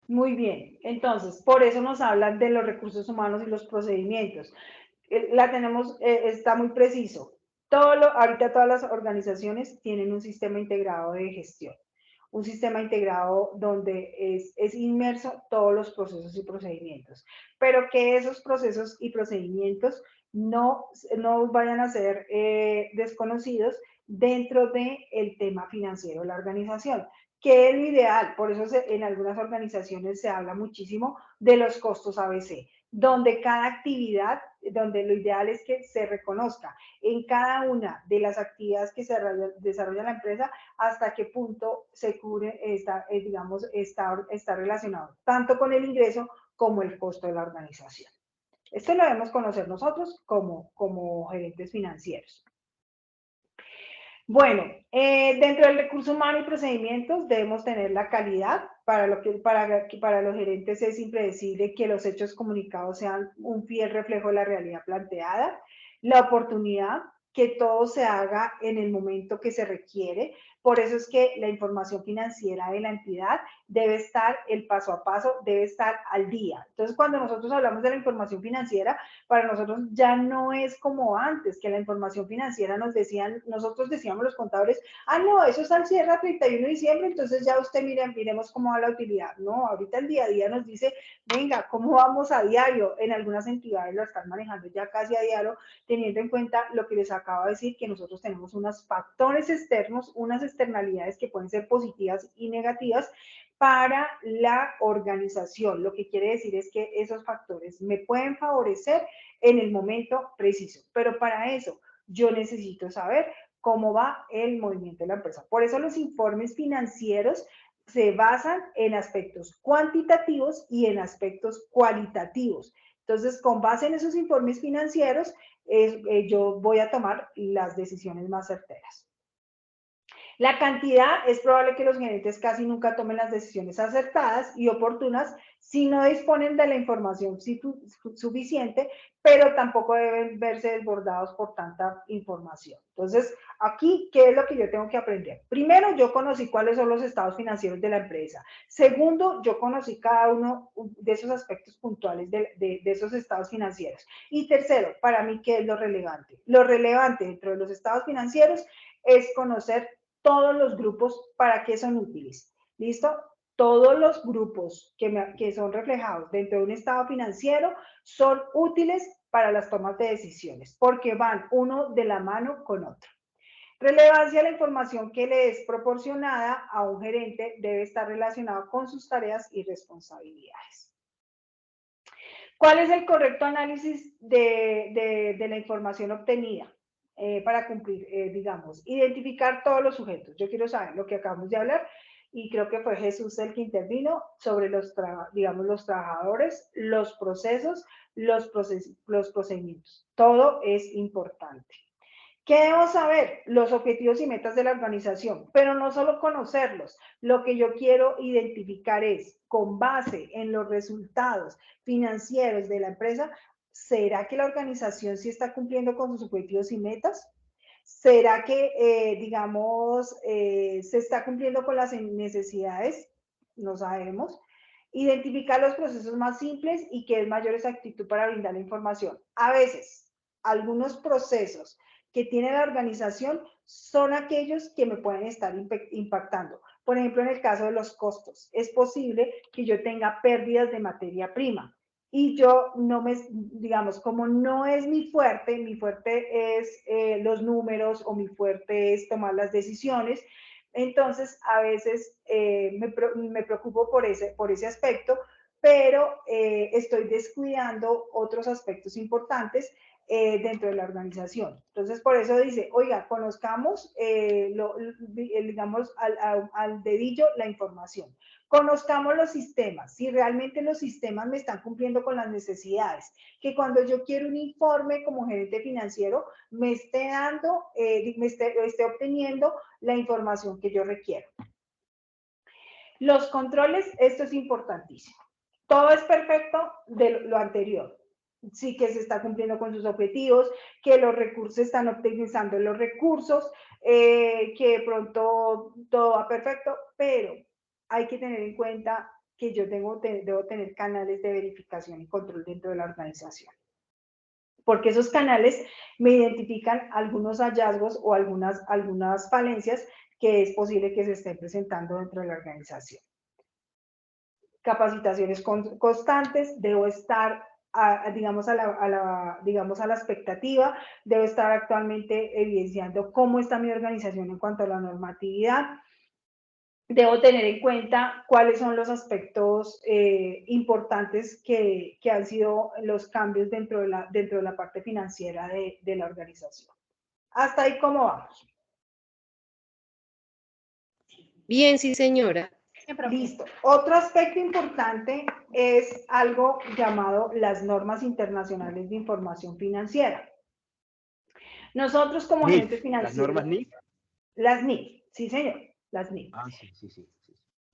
Muy bien, entonces, por eso nos hablan de los recursos humanos y los procedimientos. La tenemos, está muy preciso. Ahorita todas las organizaciones tienen un sistema integrado de gestión, un sistema integrado donde es inmerso todos los procesos y procedimientos, pero que esos procesos y procedimientos no vayan a ser desconocidos dentro del tema financiero de la organización. ¿Qué es lo ideal? Por eso en algunas organizaciones se habla muchísimo de los costos ABC, donde cada actividad, donde lo ideal es que se reconozca en cada una de las actividades que se desarrolla la empresa hasta qué punto se cubre, digamos, está relacionado tanto con el ingreso como el costo de la organización. Esto lo debemos conocer nosotros como gerentes financieros. Bueno, dentro del recurso humano y procedimientos debemos tener la calidad. Para los gerentes es impredecible que los hechos comunicados sean un fiel reflejo de la realidad planteada. La oportunidad, que todo se haga en el momento que se requiere, Por eso es que la información financiera de la entidad debe estar el paso a paso, debe estar al día. Entonces, cuando nosotros hablamos de la información financiera, para nosotros ya no es como antes, que la información financiera nosotros decíamos los contadores, no, eso es al cierre a 31 de diciembre, entonces ya usted miremos cómo va la utilidad. No, ahorita el día a día nos dice, venga, ¿cómo vamos a diario? En algunas entidades lo están manejando ya casi a diario, teniendo en cuenta lo que les acabo de decir, que nosotros tenemos unos factores externos, unas externalidades que pueden ser positivas y negativas para la organización. Lo que quiere decir es que esos factores me pueden favorecer en el momento preciso, pero para eso yo necesito saber cómo va el movimiento de la empresa. Por eso los informes financieros se basan en aspectos cuantitativos y en aspectos cualitativos. Entonces, con base en esos informes financieros, yo voy a tomar las decisiones más certeras. La cantidad, es probable que los gerentes casi nunca tomen las decisiones acertadas y oportunas si no disponen de la información suficiente, pero tampoco deben verse desbordados por tanta información. Entonces, aquí, ¿qué es lo que yo tengo que aprender? Primero, yo conocí cuáles son los estados financieros de la empresa. Segundo, yo conocí cada uno de esos aspectos puntuales de esos estados financieros. Y tercero, para mí, ¿qué es lo relevante? Lo relevante dentro de los estados financieros es conocer todos los grupos, ¿para qué son útiles? ¿Listo? Todos los grupos que son reflejados dentro de un estado financiero son útiles para las tomas de decisiones, porque van uno de la mano con otro. Relevancia: la información que le es proporcionada a un gerente debe estar relacionada con sus tareas y responsabilidades. ¿Cuál es el correcto análisis de la información obtenida? Para cumplir, digamos, identificar todos los sujetos. Yo quiero saber lo que acabamos de hablar y creo que fue Jesús el que intervino sobre los trabajadores, los procesos, los procedimientos. Todo es importante. ¿Qué debo saber? Los objetivos y metas de la organización, pero no solo conocerlos. Lo que yo quiero identificar es, con base en los resultados financieros de la empresa, ¿será que la organización sí está cumpliendo con sus objetivos y metas? ¿Será que, se está cumpliendo con las necesidades? No sabemos. Identificar los procesos más simples y que es mayor exactitud para brindar la información. A veces, algunos procesos que tiene la organización son aquellos que me pueden estar impactando. Por ejemplo, en el caso de los costos, es posible que yo tenga pérdidas de materia prima y yo como no es mi fuerte es los números o mi fuerte es tomar las decisiones. Entonces, a veces me preocupo por ese aspecto, pero estoy descuidando otros aspectos importantes dentro de la organización. Entonces, por eso dice, oiga, conozcamos, al dedillo la información. Conozcamos los sistemas, si realmente los sistemas me están cumpliendo con las necesidades, que cuando yo quiero un informe como gerente financiero, me esté dando, esté obteniendo la información que yo requiero. Los controles, esto es importantísimo. Todo es perfecto de lo anterior. Sí, que se está cumpliendo con sus objetivos, que los recursos están optimizando los recursos, que de pronto todo va perfecto, pero hay que tener en cuenta que yo debo tener canales de verificación y control dentro de la organización. Porque esos canales me identifican algunos hallazgos o algunas falencias que es posible que se estén presentando dentro de la organización. Capacitaciones constantes, debo estar a la expectativa, debo estar actualmente evidenciando cómo está mi organización en cuanto a la normatividad, debo tener en cuenta cuáles son los aspectos importantes que han sido los cambios dentro de la parte financiera de la organización. Hasta ahí, ¿cómo vamos? Bien, sí, señora. Listo. Otro aspecto importante es algo llamado las normas internacionales de información financiera. Nosotros como gerentes financieros... ¿Las normas NIF? Las NIF, sí señor, las NIF. Sí.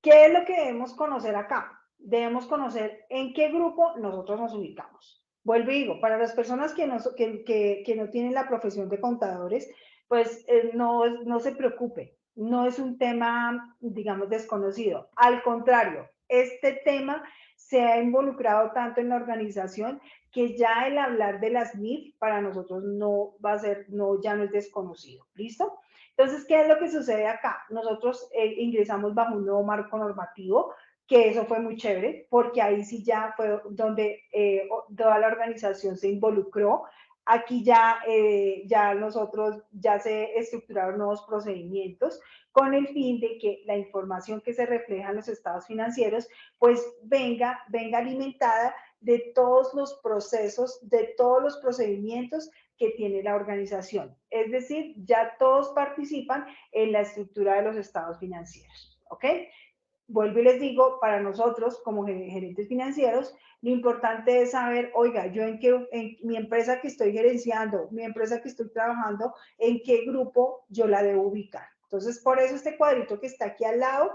¿Qué es lo que debemos conocer acá? Debemos conocer en qué grupo nosotros nos ubicamos. Vuelvo y digo, para las personas que no tienen la profesión de contadores, pues no se preocupe. no es un tema, digamos, desconocido. Al contrario, este tema se ha involucrado tanto en la organización que ya el hablar de las NIF para nosotros no va a ser, no, ya no es desconocido. ¿Listo? Entonces, ¿qué es lo que sucede acá? Nosotros ingresamos bajo un nuevo marco normativo, que eso fue muy chévere, porque ahí sí ya fue donde toda la organización se involucró. Aquí ya nosotros, ya se estructuraron nuevos procedimientos con el fin de que la información que se refleja en los estados financieros, pues venga alimentada de todos los procesos, de todos los procedimientos que tiene la organización. Es decir, ya todos participan en la estructura de los estados financieros. ¿Ok? Vuelvo y les digo, para nosotros como gerentes financieros, lo importante es saber, oiga, yo en mi empresa que estoy gerenciando, mi empresa que estoy trabajando, en qué grupo yo la debo ubicar. Entonces, por eso este cuadrito que está aquí al lado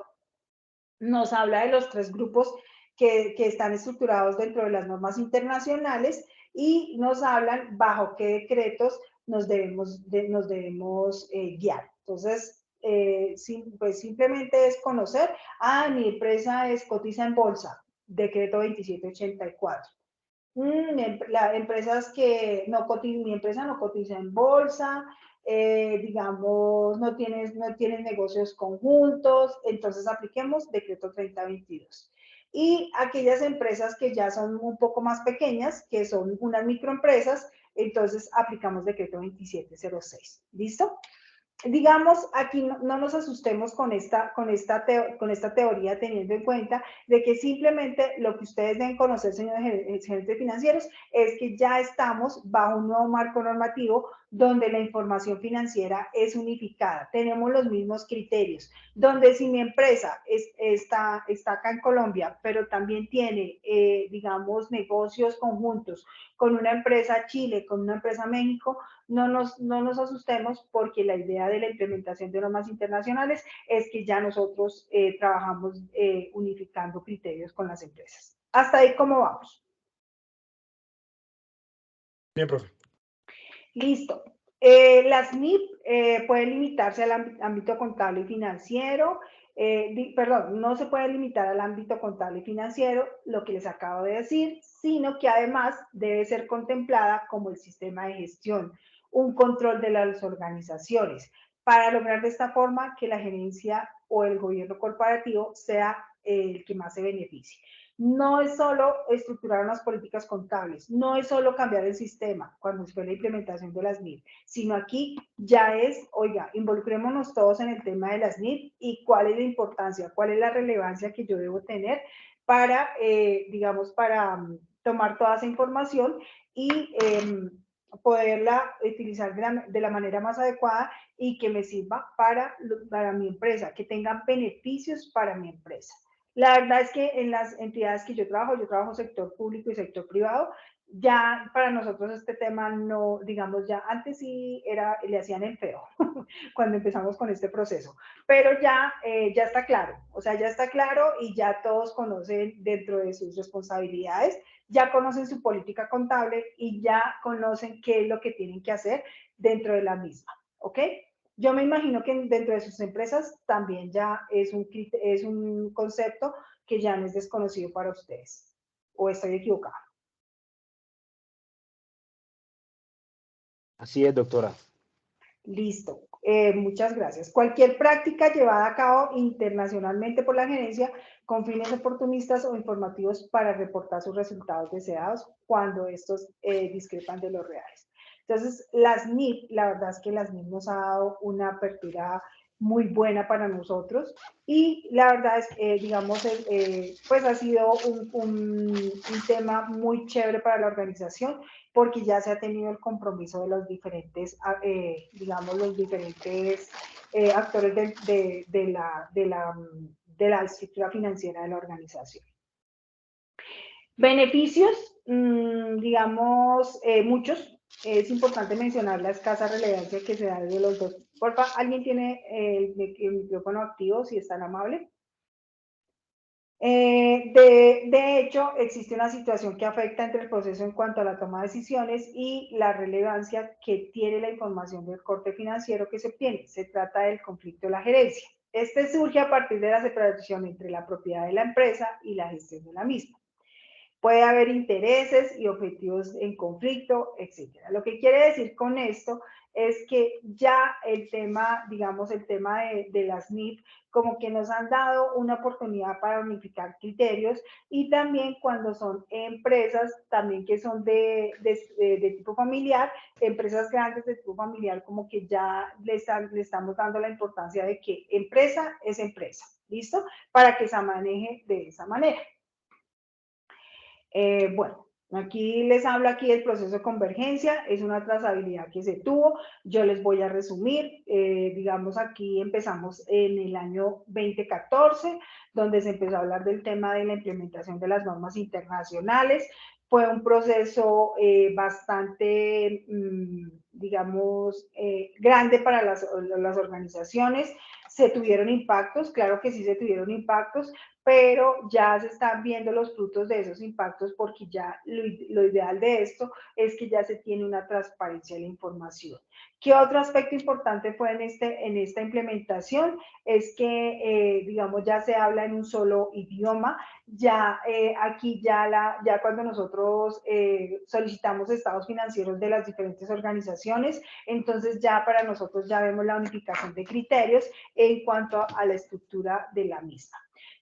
nos habla de los 3 grupos que están estructurados dentro de las normas internacionales y nos hablan bajo qué decretos nos debemos guiar. Entonces, pues simplemente es conocer, mi empresa cotiza en bolsa, decreto 2784. Empresas que no cotizan, mi empresa no cotiza en bolsa, digamos, no tienes negocios conjuntos, entonces apliquemos decreto 3022. Y aquellas empresas que ya son un poco más pequeñas, que son unas microempresas, entonces aplicamos decreto 2706. ¿Listo? Digamos, aquí no nos asustemos con esta teoría, teniendo en cuenta de que simplemente lo que ustedes deben conocer, señores gerentes financieros, es que ya estamos bajo un nuevo marco normativo donde la información financiera es unificada. Tenemos los mismos criterios, donde si mi empresa está acá en Colombia, pero también tiene, digamos, negocios conjuntos con una empresa Chile, con una empresa México, no nos asustemos, porque la idea de la implementación de normas internacionales es que ya nosotros trabajamos unificando criterios con las empresas. ¿Hasta ahí cómo vamos? Bien, profe. Listo. Las NIF pueden limitarse al ámbito contable y financiero. Perdón, no se puede limitar al ámbito contable y financiero, lo que les acabo de decir, sino que además debe ser contemplada como el sistema de gestión, un control de las organizaciones, para lograr de esta forma que la gerencia o el gobierno corporativo sea el que más se beneficie. No es solo estructurar unas políticas contables, no es solo cambiar el sistema cuando fue la implementación de las NIF, sino aquí ya es, oiga, involucrémonos todos en el tema de las NIF y cuál es la importancia, cuál es la relevancia que yo debo tener para, digamos, para tomar toda esa información y poderla utilizar de la manera más adecuada y que me sirva para mi empresa, que tengan beneficios para mi empresa. La verdad es que en las entidades que yo trabajo sector público y sector privado, ya para nosotros este tema no, digamos, ya antes sí le hacían el feo cuando empezamos con este proceso, pero ya está claro, o sea, ya está claro y ya todos conocen dentro de sus responsabilidades, ya conocen su política contable y ya conocen qué es lo que tienen que hacer dentro de la misma, ¿ok? Yo me imagino que dentro de sus empresas también ya es un concepto que ya no es desconocido para ustedes. ¿O estoy equivocada? Así es, doctora. Listo. Muchas gracias. Cualquier práctica llevada a cabo internacionalmente por la gerencia con fines oportunistas o informativos para reportar sus resultados deseados cuando estos discrepan de los reales. Entonces, las NIF, la verdad es que las NIF nos ha dado una apertura muy buena para nosotros y la verdad es que, digamos, pues ha sido un tema muy chévere para la organización, porque ya se ha tenido el compromiso de los diferentes, digamos, los diferentes actores de la estructura financiera de la organización. Beneficios, digamos, muchos. Es importante mencionar la escasa relevancia que se da de los dos. Porfa, ¿alguien tiene el micrófono activo, si es tan amable? De hecho, existe una situación que afecta entre el proceso en cuanto a la toma de decisiones y la relevancia que tiene la información del corte financiero que se obtiene. Se trata del conflicto de la gerencia. Este surge a partir de la separación entre la propiedad de la empresa y la gestión de la misma. Puede haber intereses y objetivos en conflicto, etcétera. Lo que quiere decir con esto es que ya el tema, digamos, el tema de las NIF, como que nos han dado una oportunidad para unificar criterios y también cuando son empresas, también que son de tipo familiar, empresas grandes de tipo familiar, como que ya le estamos dando la importancia de que empresa es empresa, ¿listo? Para que se maneje de esa manera. Bueno, aquí les hablo aquí del proceso de convergencia, es una trazabilidad que se tuvo, yo les voy a resumir, digamos aquí empezamos en el año 2014, donde se empezó a hablar del tema de la implementación de las normas internacionales, fue un proceso bastante, digamos, grande para las organizaciones, se tuvieron impactos, claro que sí se tuvieron impactos, pero ya se están viendo los frutos de esos impactos porque ya lo ideal de esto es que ya se tiene una transparencia de la información. ¿Qué otro aspecto importante fue en esta implementación? Es que, digamos, ya se habla en un solo idioma, ya aquí ya cuando nosotros solicitamos estados financieros de las diferentes organizaciones, entonces ya para nosotros ya vemos la unificación de criterios en cuanto a la estructura de la misma.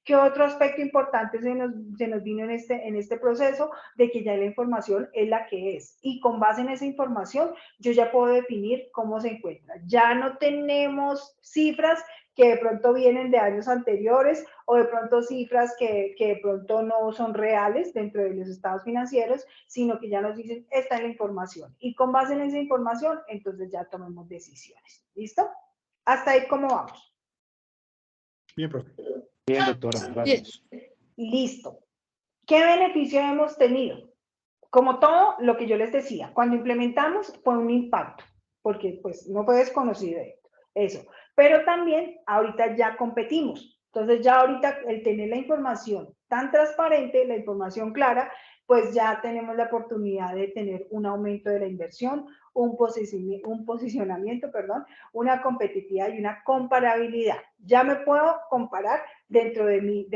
¿Qué otro aspecto importante se nos vino en este proceso? De que ya la información es la que es. Y con base en esa información, yo ya puedo definir cómo se encuentra. Ya no tenemos cifras que de pronto vienen de años anteriores o de pronto cifras que de pronto no son reales dentro de los estados financieros, sino que ya nos dicen, esta es la información. Y con base en esa información, entonces ya tomemos decisiones. ¿Listo? Hasta ahí, ¿cómo vamos? Bien, profe. Bien, doctora, gracias. Listo. ¿Qué beneficio hemos tenido? Como todo lo que yo les decía, cuando implementamos fue un impacto, porque pues no fue desconocido eso. Pero también ahorita ya competimos. Entonces ya ahorita el tener la información tan transparente, la información clara, pues ya tenemos la oportunidad de tener un aumento de la inversión, un posicionamiento, perdón, una competitividad y una comparabilidad. Ya me puedo comparar dentro de mi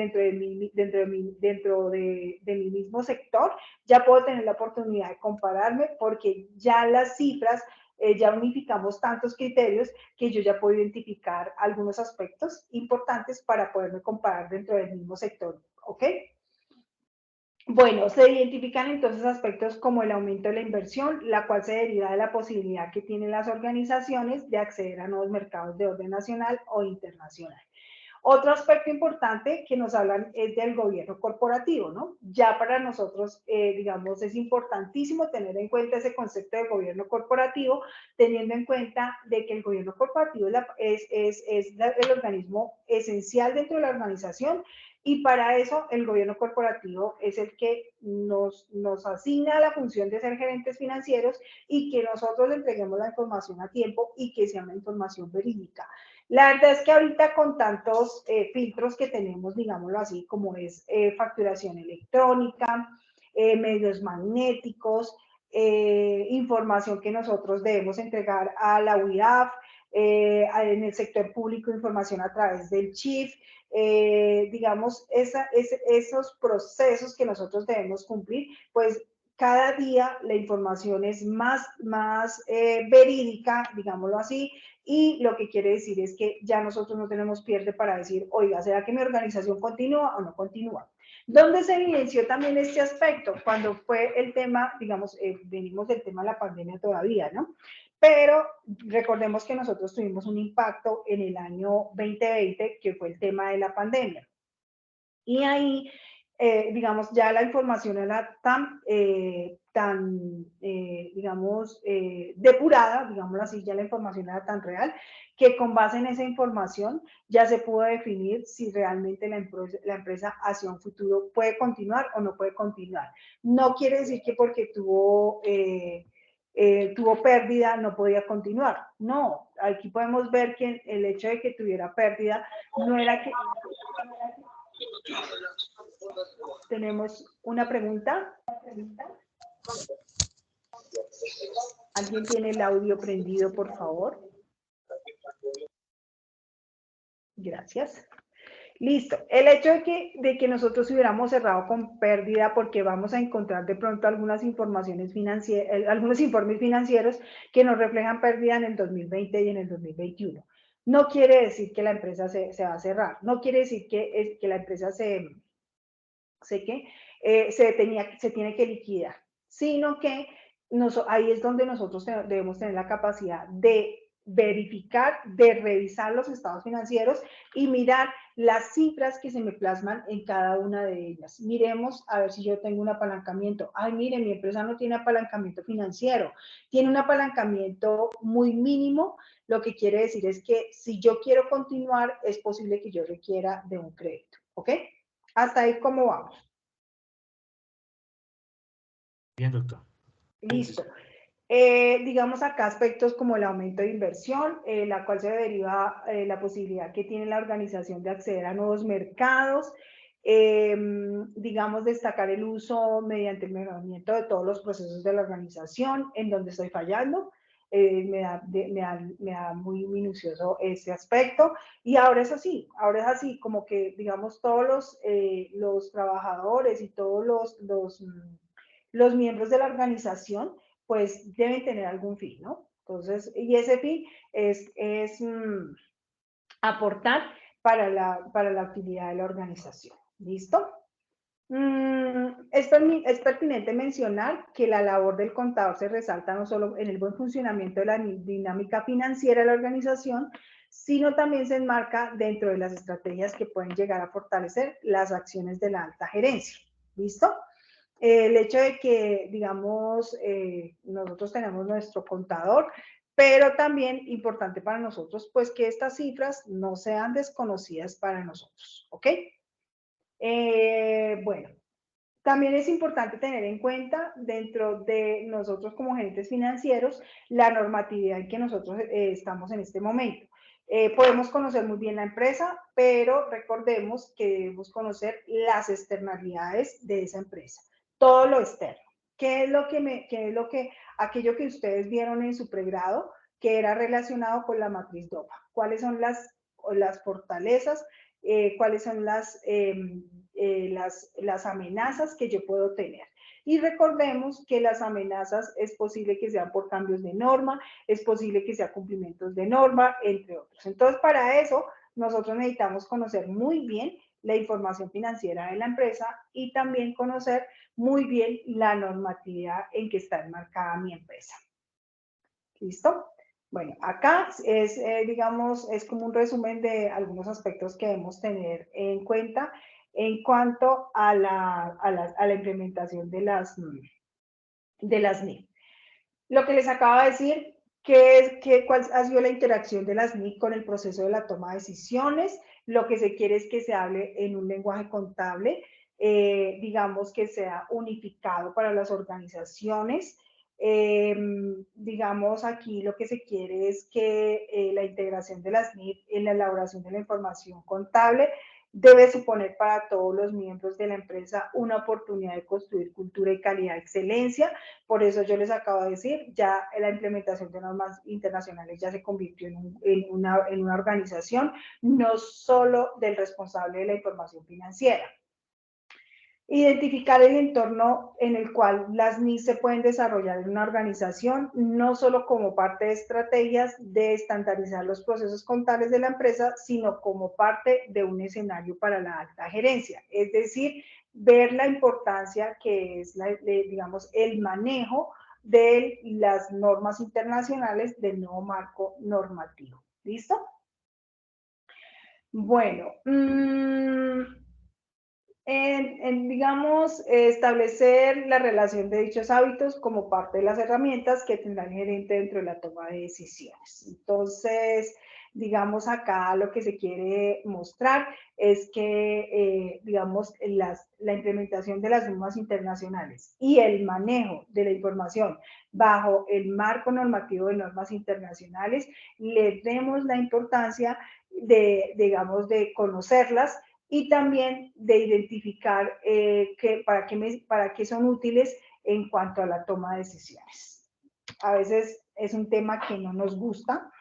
mismo sector, ya puedo tener la oportunidad de compararme porque ya las cifras, ya unificamos tantos criterios que yo ya puedo identificar algunos aspectos importantes para poderme comparar dentro del mismo sector, ¿ok? Bueno, se identifican entonces aspectos como el aumento de la inversión, la cual se deriva de la posibilidad que tienen las organizaciones de acceder a nuevos mercados de orden nacional o internacional. Otro aspecto importante que nos hablan es del gobierno corporativo, ¿no? Ya para nosotros, digamos, es importantísimo tener en cuenta ese concepto de gobierno corporativo, teniendo en cuenta de que el gobierno corporativo es el organismo esencial dentro de la organización y para eso el gobierno corporativo es el que nos asigna la función de ser gerentes financieros y que nosotros le entreguemos la información a tiempo y que sea una información verídica. La verdad es que ahorita con tantos filtros que tenemos, digámoslo así, como es facturación electrónica, medios magnéticos, información que nosotros debemos entregar a la UIAF, en el sector público información a través del CHIF, digamos, esos procesos que nosotros debemos cumplir, pues cada día la información es más verídica, digámoslo así, y lo que quiere decir es que ya nosotros no tenemos pierde para decir, oiga, ¿será que mi organización continúa o no continúa? ¿Dónde se evidenció también este aspecto? Cuando fue el tema, digamos, venimos del tema de la pandemia todavía, ¿no? Pero recordemos que nosotros tuvimos un impacto en el año 2020, que fue el tema de la pandemia. Y ahí, digamos, ya la información era tan digamos, depurada, digámoslo así, ya la información era tan real, que con base en esa información ya se pudo definir si realmente la empresa hacia un futuro puede continuar o no puede continuar. No quiere decir que porque tuvo pérdida, no podía continuar. No, aquí podemos ver que el hecho de que tuviera pérdida no era que Tenemos una pregunta. ¿Alguien tiene el audio prendido, por favor? Gracias. Listo. El hecho de que nosotros hubiéramos cerrado con pérdida porque vamos a encontrar de pronto algunas informaciones financieras, algunos informes financieros que nos reflejan pérdida en el 2020 y en el 2021. No quiere decir que la empresa se va a cerrar. No quiere decir que la empresa se tiene que liquidar, sino que ahí es donde nosotros debemos tener la capacidad de verificar, de revisar los estados financieros y mirar las cifras que se me plasman en cada una de ellas. Miremos a ver si yo tengo un apalancamiento. Ay, mire, mi empresa no tiene apalancamiento financiero, tiene un apalancamiento muy mínimo, lo que quiere decir es que si yo quiero continuar, es posible que yo requiera de un crédito, ¿ok? Hasta ahí, ¿cómo vamos? Bien, doctor. Listo. Digamos acá aspectos como el aumento de inversión, la cual se deriva la posibilidad que tiene la organización de acceder a nuevos mercados, digamos destacar el uso mediante el mejoramiento de todos los procesos de la organización, en donde estoy fallando, me da muy minucioso ese aspecto, y ahora es así, como que digamos todos los trabajadores y todos los miembros de la organización pues deben tener algún fin, ¿no? Entonces, y ese fin es aportar para la actividad de la organización. ¿Listo? Es pertinente mencionar que la labor del contador se resalta no solo en el buen funcionamiento de la dinámica financiera de la organización, sino también se enmarca dentro de las estrategias que pueden llegar a fortalecer las acciones de la alta gerencia. ¿Listo? El hecho de que, digamos, nosotros tenemos nuestro contador, pero también importante para nosotros, pues que estas cifras no sean desconocidas para nosotros, ¿ok? Bueno, también es importante tener en cuenta dentro de nosotros como gerentes financieros la normatividad en que nosotros estamos en este momento. Podemos conocer muy bien la empresa, pero recordemos que debemos conocer las externalidades de esa empresa, todo lo externo. Aquello que ustedes vieron en su pregrado, que era relacionado con la matriz DOPA? ¿Cuáles son las fortalezas? ¿Cuáles son las amenazas que yo puedo tener? Y recordemos que las amenazas es posible que sean por cambios de norma, es posible que sean cumplimientos de norma, entre otros. Entonces, para eso, nosotros necesitamos conocer muy bien la información financiera de la empresa y también conocer muy bien la normatividad en que está enmarcada mi empresa. ¿Listo? Bueno, acá es, digamos, es como un resumen de algunos aspectos que debemos tener en cuenta en cuanto a la implementación de las NIC. Lo que les acabo de decir, ¿cuál ha sido la interacción de las NIC con el proceso de la toma de decisiones? Lo que se quiere es que se hable en un lenguaje contable, digamos que sea unificado para las organizaciones. Digamos aquí lo que se quiere es que la integración de las NIC en la elaboración de la información contable debe suponer para todos los miembros de la empresa una oportunidad de construir cultura y calidad de excelencia. Por eso yo les acabo de decir, ya la implementación de normas internacionales ya se convirtió en una organización, no solo del responsable de la información financiera. Identificar el entorno en el cual las NIC se pueden desarrollar en una organización, no solo como parte de estrategias de estandarizar los procesos contables de la empresa, sino como parte de un escenario para la alta gerencia. Es decir, ver la importancia que es, digamos, el manejo de las normas internacionales del nuevo marco normativo. ¿Listo? Bueno, digamos, establecer la relación de dichos hábitos como parte de las herramientas que tendrá el gerente dentro de la toma de decisiones. Entonces, digamos, acá lo que se quiere mostrar es que, digamos, la implementación de las normas internacionales y el manejo de la información bajo el marco normativo de normas internacionales, le demos la importancia de, digamos, de conocerlas, y también de identificar para qué son útiles en cuanto a la toma de decisiones. A veces es un tema que no nos gusta,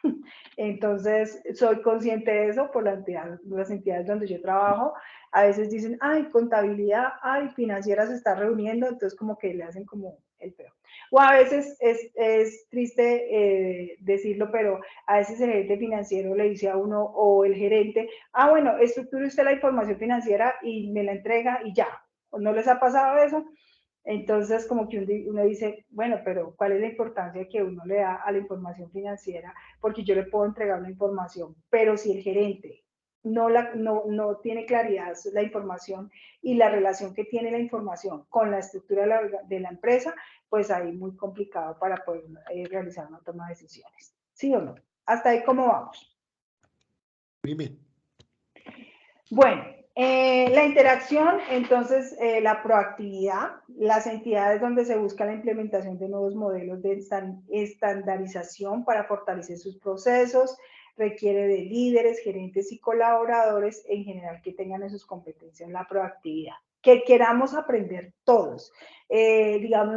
entonces soy consciente de eso por las entidades donde yo trabajo. A veces dicen, ay, contabilidad, ay, financiera se está reuniendo, entonces como que le hacen como el peor. O a veces es triste decirlo, pero a veces el gerente financiero le dice a uno o el gerente, ah, bueno, estructure usted la información financiera y me la entrega y ya. ¿No les ha pasado eso? Entonces, como que uno dice, bueno, pero ¿cuál es la importancia que uno le da a la información financiera? Porque yo le puedo entregar una información, pero si el gerente no tiene claridad la información y la relación que tiene la información con la estructura de la empresa, pues ahí muy complicado para poder realizar una toma de decisiones. ¿Sí o no? Hasta ahí, ¿cómo vamos? Muy bien. Bueno, la interacción, entonces, la proactividad, las entidades donde se busca la implementación de nuevos modelos de estandarización para fortalecer sus procesos, requiere de líderes, gerentes y colaboradores en general que tengan en sus competencias la proactividad, que queramos aprender todos. Digamos,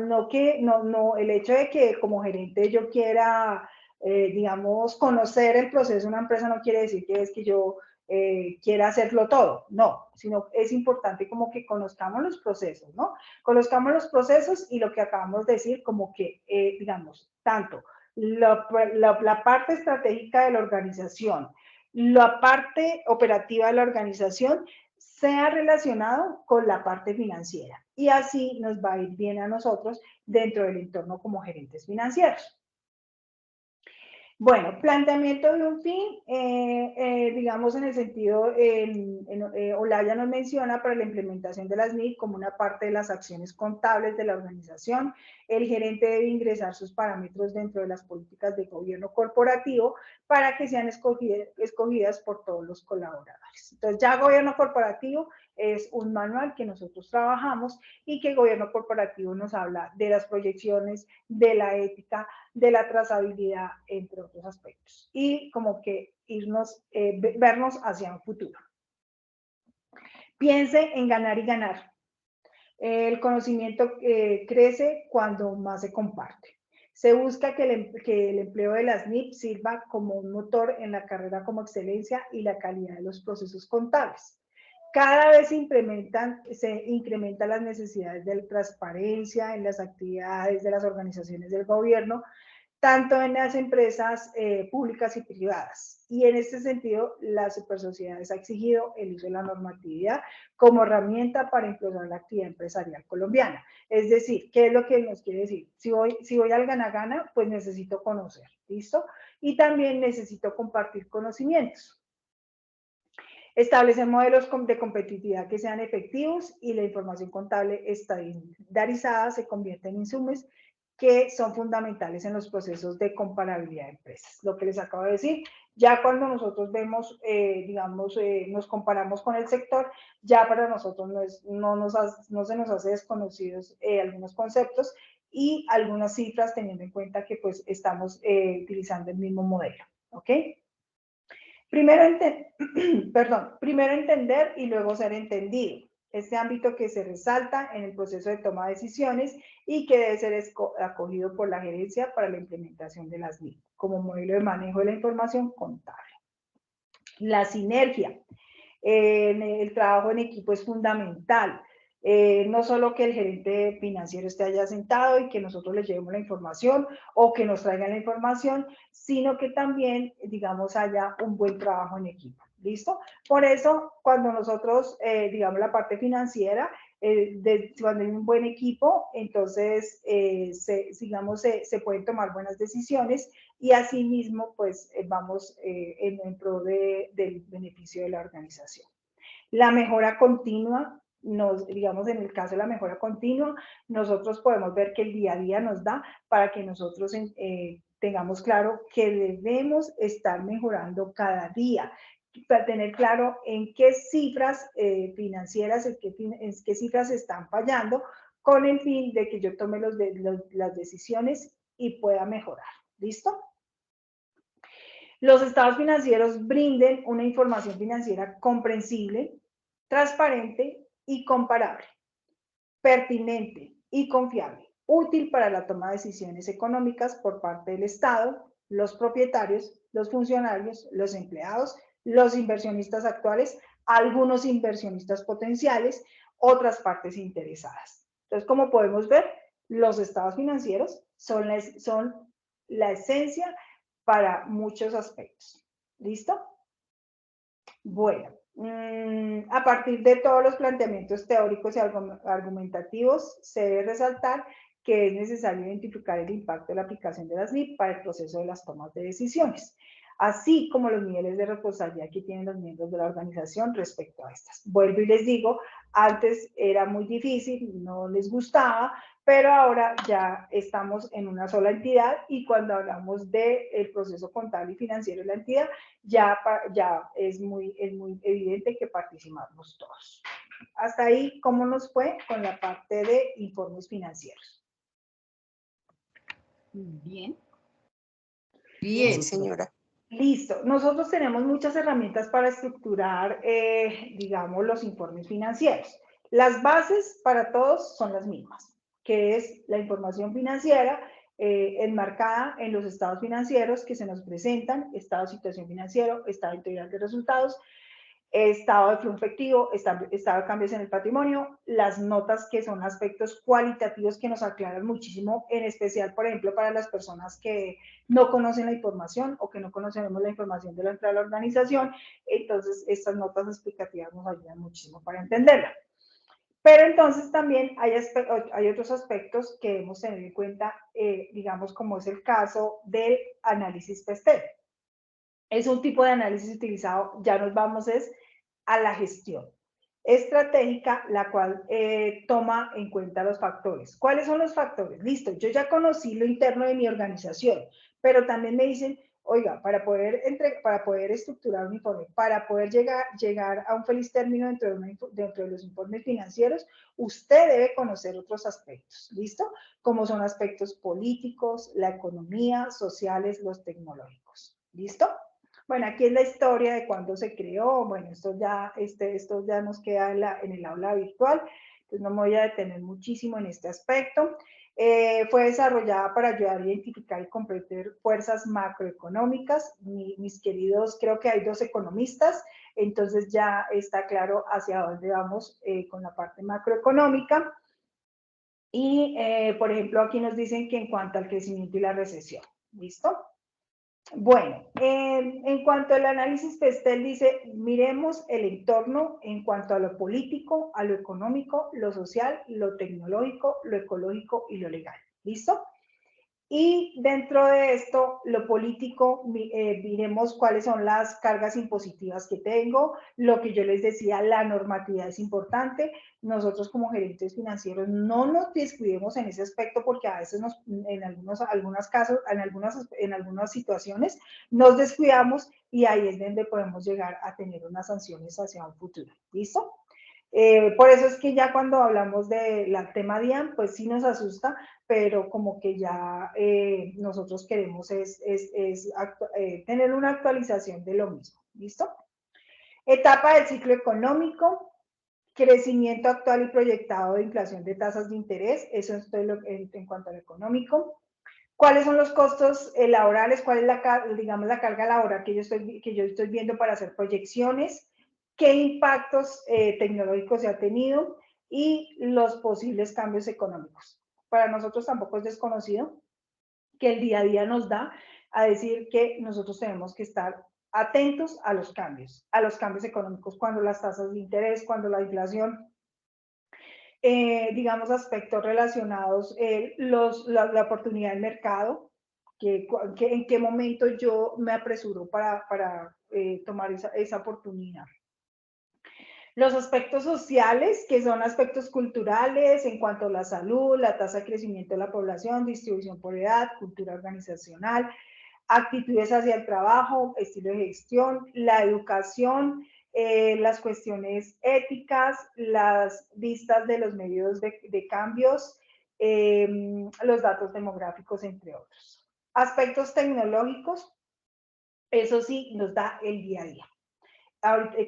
el hecho de que como gerente yo quiera, digamos, conocer el proceso de una empresa no quiere decir que es que yo quiera hacerlo todo, no, sino es importante como que conozcamos los procesos, ¿no? Conozcamos los procesos y lo que acabamos de decir, como que, digamos, tanto la parte estratégica de la organización, la parte operativa de la organización, sea relacionado con la parte financiera. Y así nos va a ir bien a nosotros dentro del entorno como gerentes financieros. Bueno, planteamiento de un fin, digamos en el sentido, Olaya nos menciona para la implementación de las NIC como una parte de las acciones contables de la organización. El gerente debe ingresar sus parámetros dentro de las políticas de gobierno corporativo para que sean escogidas por todos los colaboradores. Entonces, ya gobierno corporativo es un manual que nosotros trabajamos y que el gobierno corporativo nos habla de las proyecciones, de la ética, de la trazabilidad, entre otros aspectos. Y como que vernos hacia un futuro. Piense en ganar y ganar. El conocimiento crece cuando más se comparte. Se busca que el empleo de las NIP sirva como un motor en la carrera como excelencia y la calidad de los procesos contables. Cada vez se incrementan las necesidades de transparencia en las actividades de las organizaciones del gobierno, tanto en las empresas públicas y privadas. Y en este sentido, la Supersociedades ha exigido el uso de la normatividad como herramienta para impulsar la actividad empresarial colombiana. Es decir, ¿qué es lo que nos quiere decir? Si voy al gana-gana, pues necesito conocer, ¿listo? Y también necesito compartir conocimientos. Establecer modelos de competitividad que sean efectivos y la información contable estandarizada se convierte en insumos que son fundamentales en los procesos de comparabilidad de empresas. Lo que les acabo de decir, ya cuando nosotros vemos, nos comparamos con el sector, ya para nosotros no se nos hace desconocidos algunos conceptos y algunas cifras teniendo en cuenta que pues estamos utilizando el mismo modelo, ¿ok? Primero entender y luego ser entendido. Este ámbito que se resalta en el proceso de toma de decisiones y que debe ser acogido por la gerencia para la implementación de las NIC como modelo de manejo de la información contable. La sinergia. El trabajo en equipo es fundamental. No solo que el gerente financiero esté allá sentado y que nosotros le llevemos la información o que nos traigan la información, sino que también, digamos, haya un buen trabajo en equipo. ¿Listo? Por eso, cuando nosotros, digamos, la parte financiera, cuando hay un buen equipo, entonces, se pueden tomar buenas decisiones y asimismo, pues, vamos en pro del beneficio de la organización. La mejora continua, digamos, en el caso de la mejora continua, nosotros podemos ver que el día a día nos da para que nosotros tengamos claro que debemos estar mejorando cada día, para tener claro en qué cifras financieras, en qué cifras están fallando, con el fin de que yo tome las decisiones y pueda mejorar. ¿Listo? Los estados financieros brinden una información financiera comprensible, transparente y comparable, pertinente y confiable, útil para la toma de decisiones económicas por parte del Estado, los propietarios, los funcionarios, los empleados, los inversionistas actuales, algunos inversionistas potenciales, otras partes interesadas. Entonces, como podemos ver, los estados financieros son la esencia para muchos aspectos. ¿Listo? Bueno, a partir de todos los planteamientos teóricos y argumentativos, se debe resaltar que es necesario identificar el impacto de la aplicación de las NIP para el proceso de las tomas de decisiones, así como los niveles de responsabilidad que tienen los miembros de la organización respecto a estas. Vuelvo y les digo, antes era muy difícil, no les gustaba, pero ahora ya estamos en una sola entidad y cuando hablamos del proceso contable y financiero de la entidad, ya es muy evidente que participamos todos. Hasta ahí, ¿cómo nos fue con la parte de informes financieros? Bien. Bien, señora. Listo. Nosotros tenemos muchas herramientas para estructurar, digamos, los informes financieros. Las bases para todos son las mismas, que es la información financiera enmarcada en los estados financieros que se nos presentan, estado de situación financiero, estado integral de resultados, estado de flujo efectivo, estado de cambios en el patrimonio, las notas que son aspectos cualitativos que nos aclaran muchísimo, en especial, por ejemplo, para las personas que no conocen la información o que no conocemos la información de la organización, entonces estas notas explicativas nos ayudan muchísimo para entenderla. Pero entonces también hay otros aspectos que debemos tener en cuenta, digamos, como es el caso del análisis PESTEL. Es un tipo de análisis utilizado, ya nos vamos a la gestión estratégica, la cual toma en cuenta los factores. ¿Cuáles son los factores? Listo, yo ya conocí lo interno de mi organización, pero también me dicen, oiga, para poder estructurar un informe, para poder llegar a un feliz término dentro de los informes financieros, usted debe conocer otros aspectos, ¿listo? Como son aspectos políticos, la economía, sociales, los tecnológicos, ¿listo? Bueno, aquí es la historia de cuándo se creó. Bueno, esto ya nos queda en el aula virtual, entonces no me voy a detener muchísimo en este aspecto. Fue desarrollada para ayudar a identificar y comprender fuerzas macroeconómicas. Mis queridos, creo que hay 2 economistas, entonces ya está claro hacia dónde vamos con la parte macroeconómica. Y, por ejemplo, aquí nos dicen que en cuanto al crecimiento y la recesión, ¿listo? Bueno, en cuanto al análisis PESTEL dice, miremos el entorno en cuanto a lo político, a lo económico, lo social, lo tecnológico, lo ecológico y lo legal. ¿Listo? Y dentro de esto, lo político, miremos cuáles son las cargas impositivas que tengo, lo que yo les decía, la normatividad es importante. Nosotros como gerentes financieros no nos descuidemos en ese aspecto porque a veces en algunas situaciones nos descuidamos y ahí es donde podemos llegar a tener unas sanciones hacia un futuro. ¿Listo? Por eso es que ya cuando hablamos del tema DIAN, pues sí nos asusta, pero como que ya nosotros queremos tener una actualización de lo mismo. ¿Listo? Etapa del ciclo económico, crecimiento actual y proyectado de inflación de tasas de interés, eso es en cuanto a lo económico. ¿Cuáles son los costos laborales? ¿Cuál es la carga laboral que yo estoy viendo para hacer proyecciones? ¿Qué impactos tecnológicos se ha tenido? Y los posibles cambios económicos. Para nosotros tampoco es desconocido que el día a día nos da a decir que nosotros tenemos que estar atentos a los cambios económicos, cuando las tasas de interés, cuando la inflación, digamos, aspectos relacionados, la oportunidad del mercado, en qué momento yo me apresuro para tomar esa oportunidad. Los aspectos sociales, que son aspectos culturales en cuanto a la salud, la tasa de crecimiento de la población, distribución por edad, cultura organizacional, actitudes hacia el trabajo, estilo de gestión, la educación, las cuestiones éticas, las vistas de los medios de cambios, los datos demográficos, entre otros. Aspectos tecnológicos, eso sí nos da el día a día.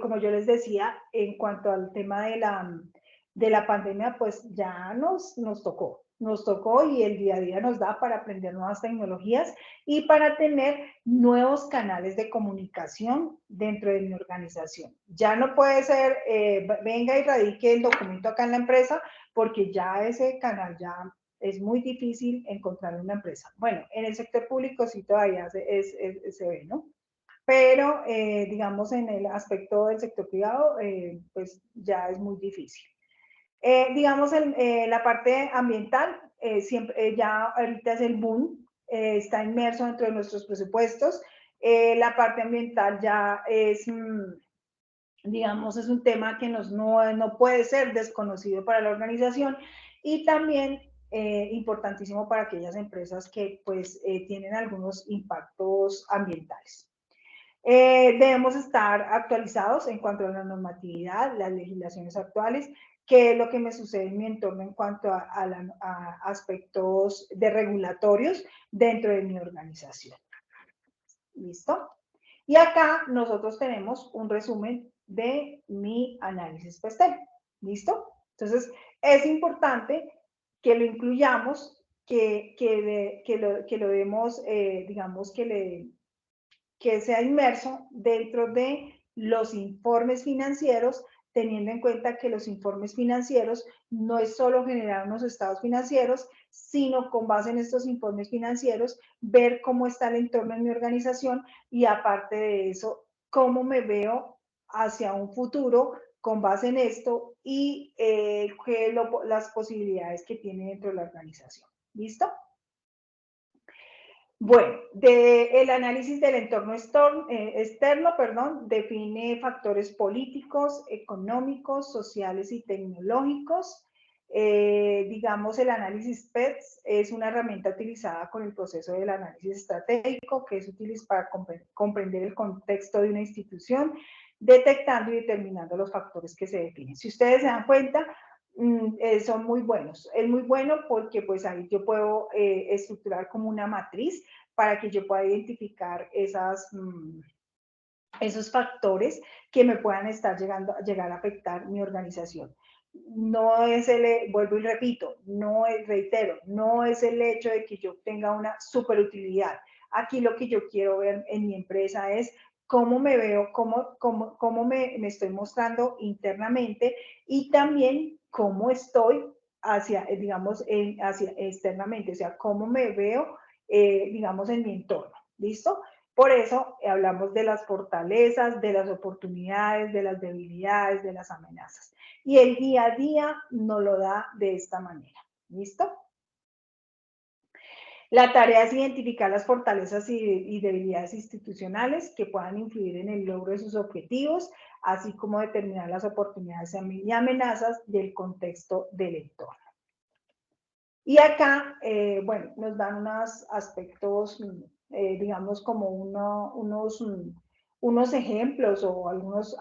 como yo les decía, en cuanto al tema de la pandemia, pues ya nos tocó y el día a día nos da para aprender nuevas tecnologías y para tener nuevos canales de comunicación dentro de mi organización. Ya no puede ser, venga y radique el documento acá en la empresa, porque ya ese canal ya es muy difícil encontrar en una empresa. Bueno, en el sector público sí todavía se ve, ¿no? Pero, digamos, en el aspecto del sector privado, pues ya es muy difícil. Digamos, la parte ambiental, siempre, ya ahorita es el boom, está inmerso dentro de nuestros presupuestos. La parte ambiental ya es, digamos, es un tema que no puede ser desconocido para la organización y también importantísimo para aquellas empresas que pues tienen algunos impactos ambientales. Debemos estar actualizados en cuanto a la normatividad, las legislaciones actuales, qué es lo que me sucede en mi entorno en cuanto a aspectos de regulatorios dentro de mi organización. ¿Listo? Y acá nosotros tenemos un resumen de mi análisis PESTEL. ¿Listo? Entonces, es importante que lo incluyamos, que lo demos, digamos, que sea inmerso dentro de los informes financieros, teniendo en cuenta que los informes financieros no es solo generar unos estados financieros, sino con base en estos informes financieros, ver cómo está el entorno en mi organización y aparte de eso, cómo me veo hacia un futuro con base en esto y las posibilidades que tiene dentro de la organización. ¿Listo? Bueno, el análisis del entorno externo, define factores políticos, económicos, sociales y tecnológicos. Digamos, el análisis PETS es una herramienta utilizada con el proceso del análisis estratégico, que es útil para comprender el contexto de una institución, detectando y determinando los factores que se definen. Si ustedes se dan cuenta, son muy buenos. Es muy bueno porque pues ahí yo puedo estructurar como una matriz para que yo pueda identificar esos factores que me puedan llegar a afectar mi organización. No es vuelvo y repito, reitero, no es el hecho de que yo tenga una superutilidad. Aquí lo que yo quiero ver en mi empresa es cómo me veo, cómo me estoy mostrando internamente y también cómo estoy digamos, hacia externamente, o sea, cómo me veo, digamos, en mi entorno. ¿Listo? Por eso hablamos de las fortalezas, de las oportunidades, de las debilidades, de las amenazas. Y el día a día nos lo da de esta manera. ¿Listo? La tarea es identificar las fortalezas y debilidades institucionales que puedan influir en el logro de sus objetivos, así como determinar las oportunidades y amenazas del contexto del entorno. Y acá, bueno, nos dan unos aspectos, digamos, como unos ejemplos o algunos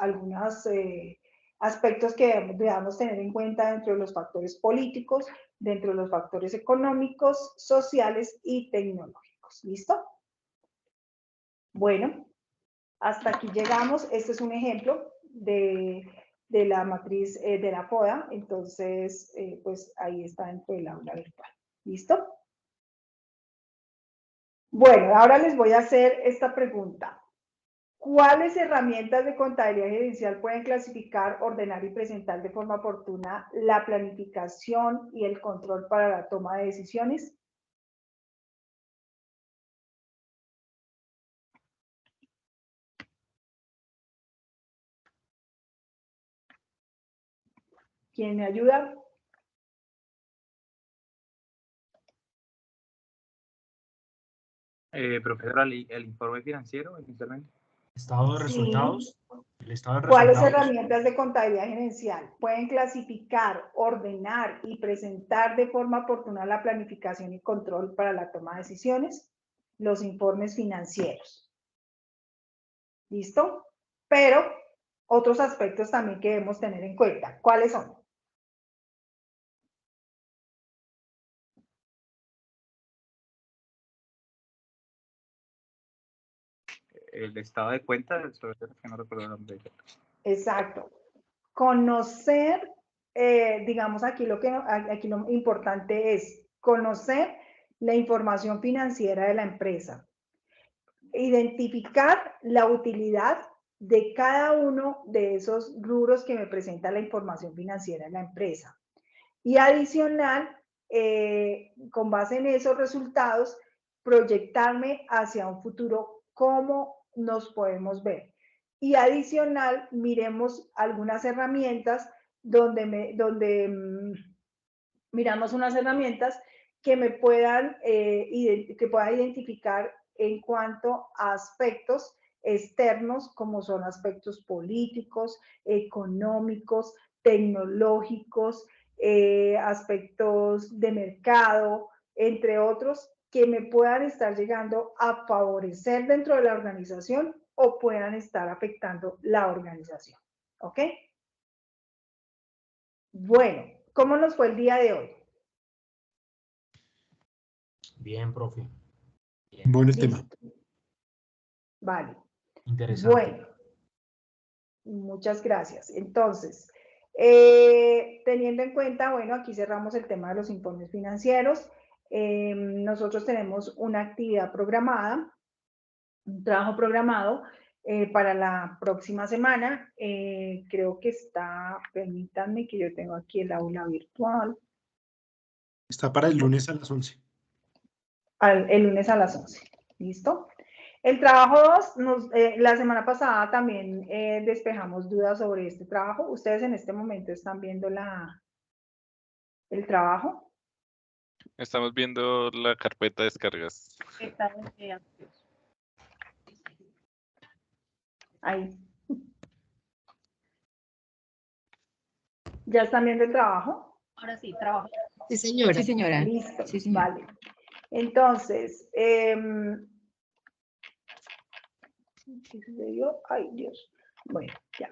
aspectos que debamos tener en cuenta dentro de los factores políticos, dentro de los factores económicos, sociales y tecnológicos. ¿Listo? Bueno, hasta aquí llegamos. Este es un ejemplo de la matriz de la FODA, entonces, pues ahí está dentro del aula virtual. ¿Listo? Bueno, ahora les voy a hacer esta pregunta. ¿Cuáles herramientas de contabilidad gerencial pueden clasificar, ordenar y presentar de forma oportuna la planificación y el control para la toma de decisiones? ¿Quién me ayuda? Profesora, el informe financiero inicialmente. Estado de Sí. resultados. El estado de ¿Cuáles resultados. herramientas de contabilidad gerencial pueden clasificar, ordenar y presentar de forma oportuna la planificación y control para la toma de decisiones? Los informes financieros. ¿Listo? Pero otros aspectos también que debemos tener en cuenta. ¿Cuáles son? el estado de cuenta, sobre todo que no recuerdo el nombre. Exacto. Conocer, digamos, aquí lo importante es conocer la información financiera de la empresa, identificar la utilidad de cada uno de esos rubros que me presenta la información financiera de la empresa. Y adicional, con base en esos resultados, proyectarme hacia un futuro, cómo nos podemos ver. Y adicional, miremos algunas herramientas miramos unas herramientas que me puedan, que pueda identificar en cuanto a aspectos externos, como son aspectos políticos, económicos, tecnológicos, aspectos de mercado, entre otros, que me puedan estar llegando a favorecer dentro de la organización o puedan estar afectando la organización. ¿Ok? Bueno, ¿cómo nos fue el día de hoy? Bien, profe. Bueno el tema. Vale. Interesante. Bueno, muchas gracias. Entonces, teniendo en cuenta, bueno, aquí cerramos el tema de los informes financieros. Nosotros tenemos una actividad programada, un trabajo programado para la próxima semana. Creo que está, permítanme que yo tengo aquí el aula virtual. Está para el lunes a las 11. El lunes a las 11. ¿Listo? El trabajo 2, la semana pasada también despejamos dudas sobre este trabajo. ¿Ustedes en este momento están viendo el trabajo? Estamos viendo la carpeta de descargas. Ahí. ¿Ya están viendo el trabajo? Ahora sí, trabajo. Sí, señora. Sí, señora. Listo. Sí, señora. Vale. Entonces, ¿qué sucedió? Ay, Dios. Bueno, ya.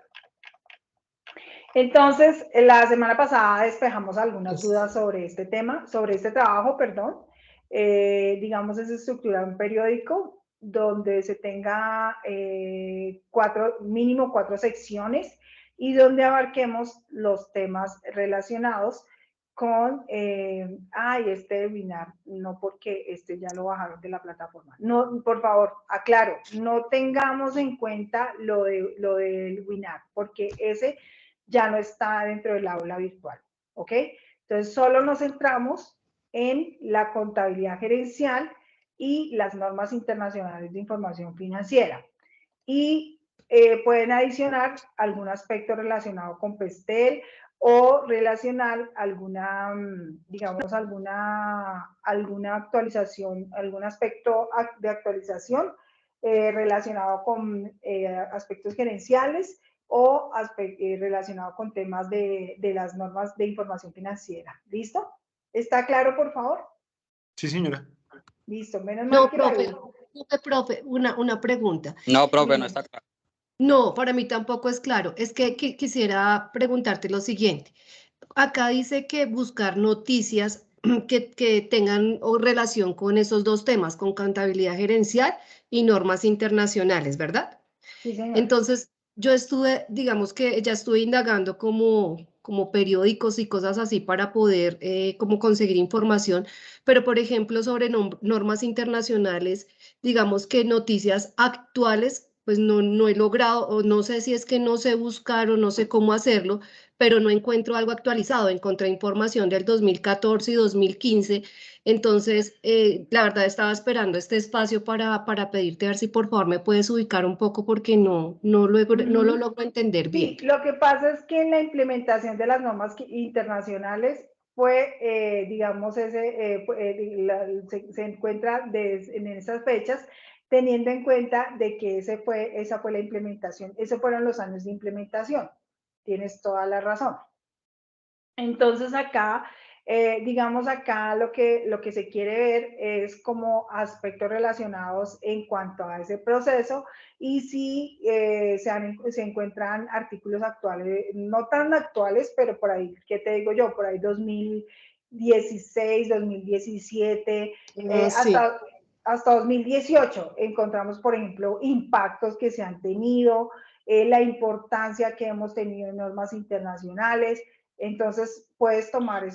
Entonces, la semana pasada despejamos algunas dudas sobre este tema, sobre este trabajo, perdón. Digamos, es estructurar un periódico donde se tenga mínimo 4 secciones y donde abarquemos los temas relacionados con, este webinar, no, porque este ya lo bajaron de la plataforma. No, por favor, aclaro, no tengamos en cuenta lo del webinar, porque ese ya no está dentro del aula virtual, ¿ok? Entonces, solo nos centramos en la contabilidad gerencial y las normas internacionales de información financiera. Y pueden adicionar algún aspecto relacionado con PESTEL o relacionar alguna, digamos, alguna actualización, algún aspecto de actualización relacionado con aspectos gerenciales o relacionado con temas de las normas de información financiera. ¿Listo? ¿Está claro, por favor? Sí, señora. Listo, menos No, mal que la profe, una pregunta. No, profe, no está claro. No, para mí tampoco es claro. Es que quisiera preguntarte lo siguiente. Acá dice que buscar noticias que tengan relación con esos dos temas, con contabilidad gerencial y normas internacionales, ¿verdad? Sí, señor. Entonces, yo estuve, digamos que ya estuve indagando como periódicos y cosas así para poder como conseguir información, pero por ejemplo sobre normas internacionales, digamos que noticias actuales, pues no he logrado, o no sé si es que no sé buscar o no sé cómo hacerlo, pero no encuentro algo actualizado. Encontré información del 2014 y 2015. Entonces, la verdad estaba esperando este espacio para pedirte a ver si por favor me puedes ubicar un poco porque no lo logro entender bien. Sí, lo que pasa es que en la implementación de las normas internacionales fue, digamos, se encuentra en esas fechas, teniendo en cuenta de que esa fue la implementación, esos fueron los años de implementación. Tienes toda la razón. Entonces acá, digamos acá lo que se quiere ver es como aspectos relacionados en cuanto a ese proceso y si se encuentran artículos actuales, no tan actuales, pero por ahí, ¿qué te digo yo? Por ahí 2016, 2017, Sí. hasta 2018 encontramos, por ejemplo, impactos que se han tenido, la importancia que hemos tenido en normas internacionales. Entonces, puedes tomar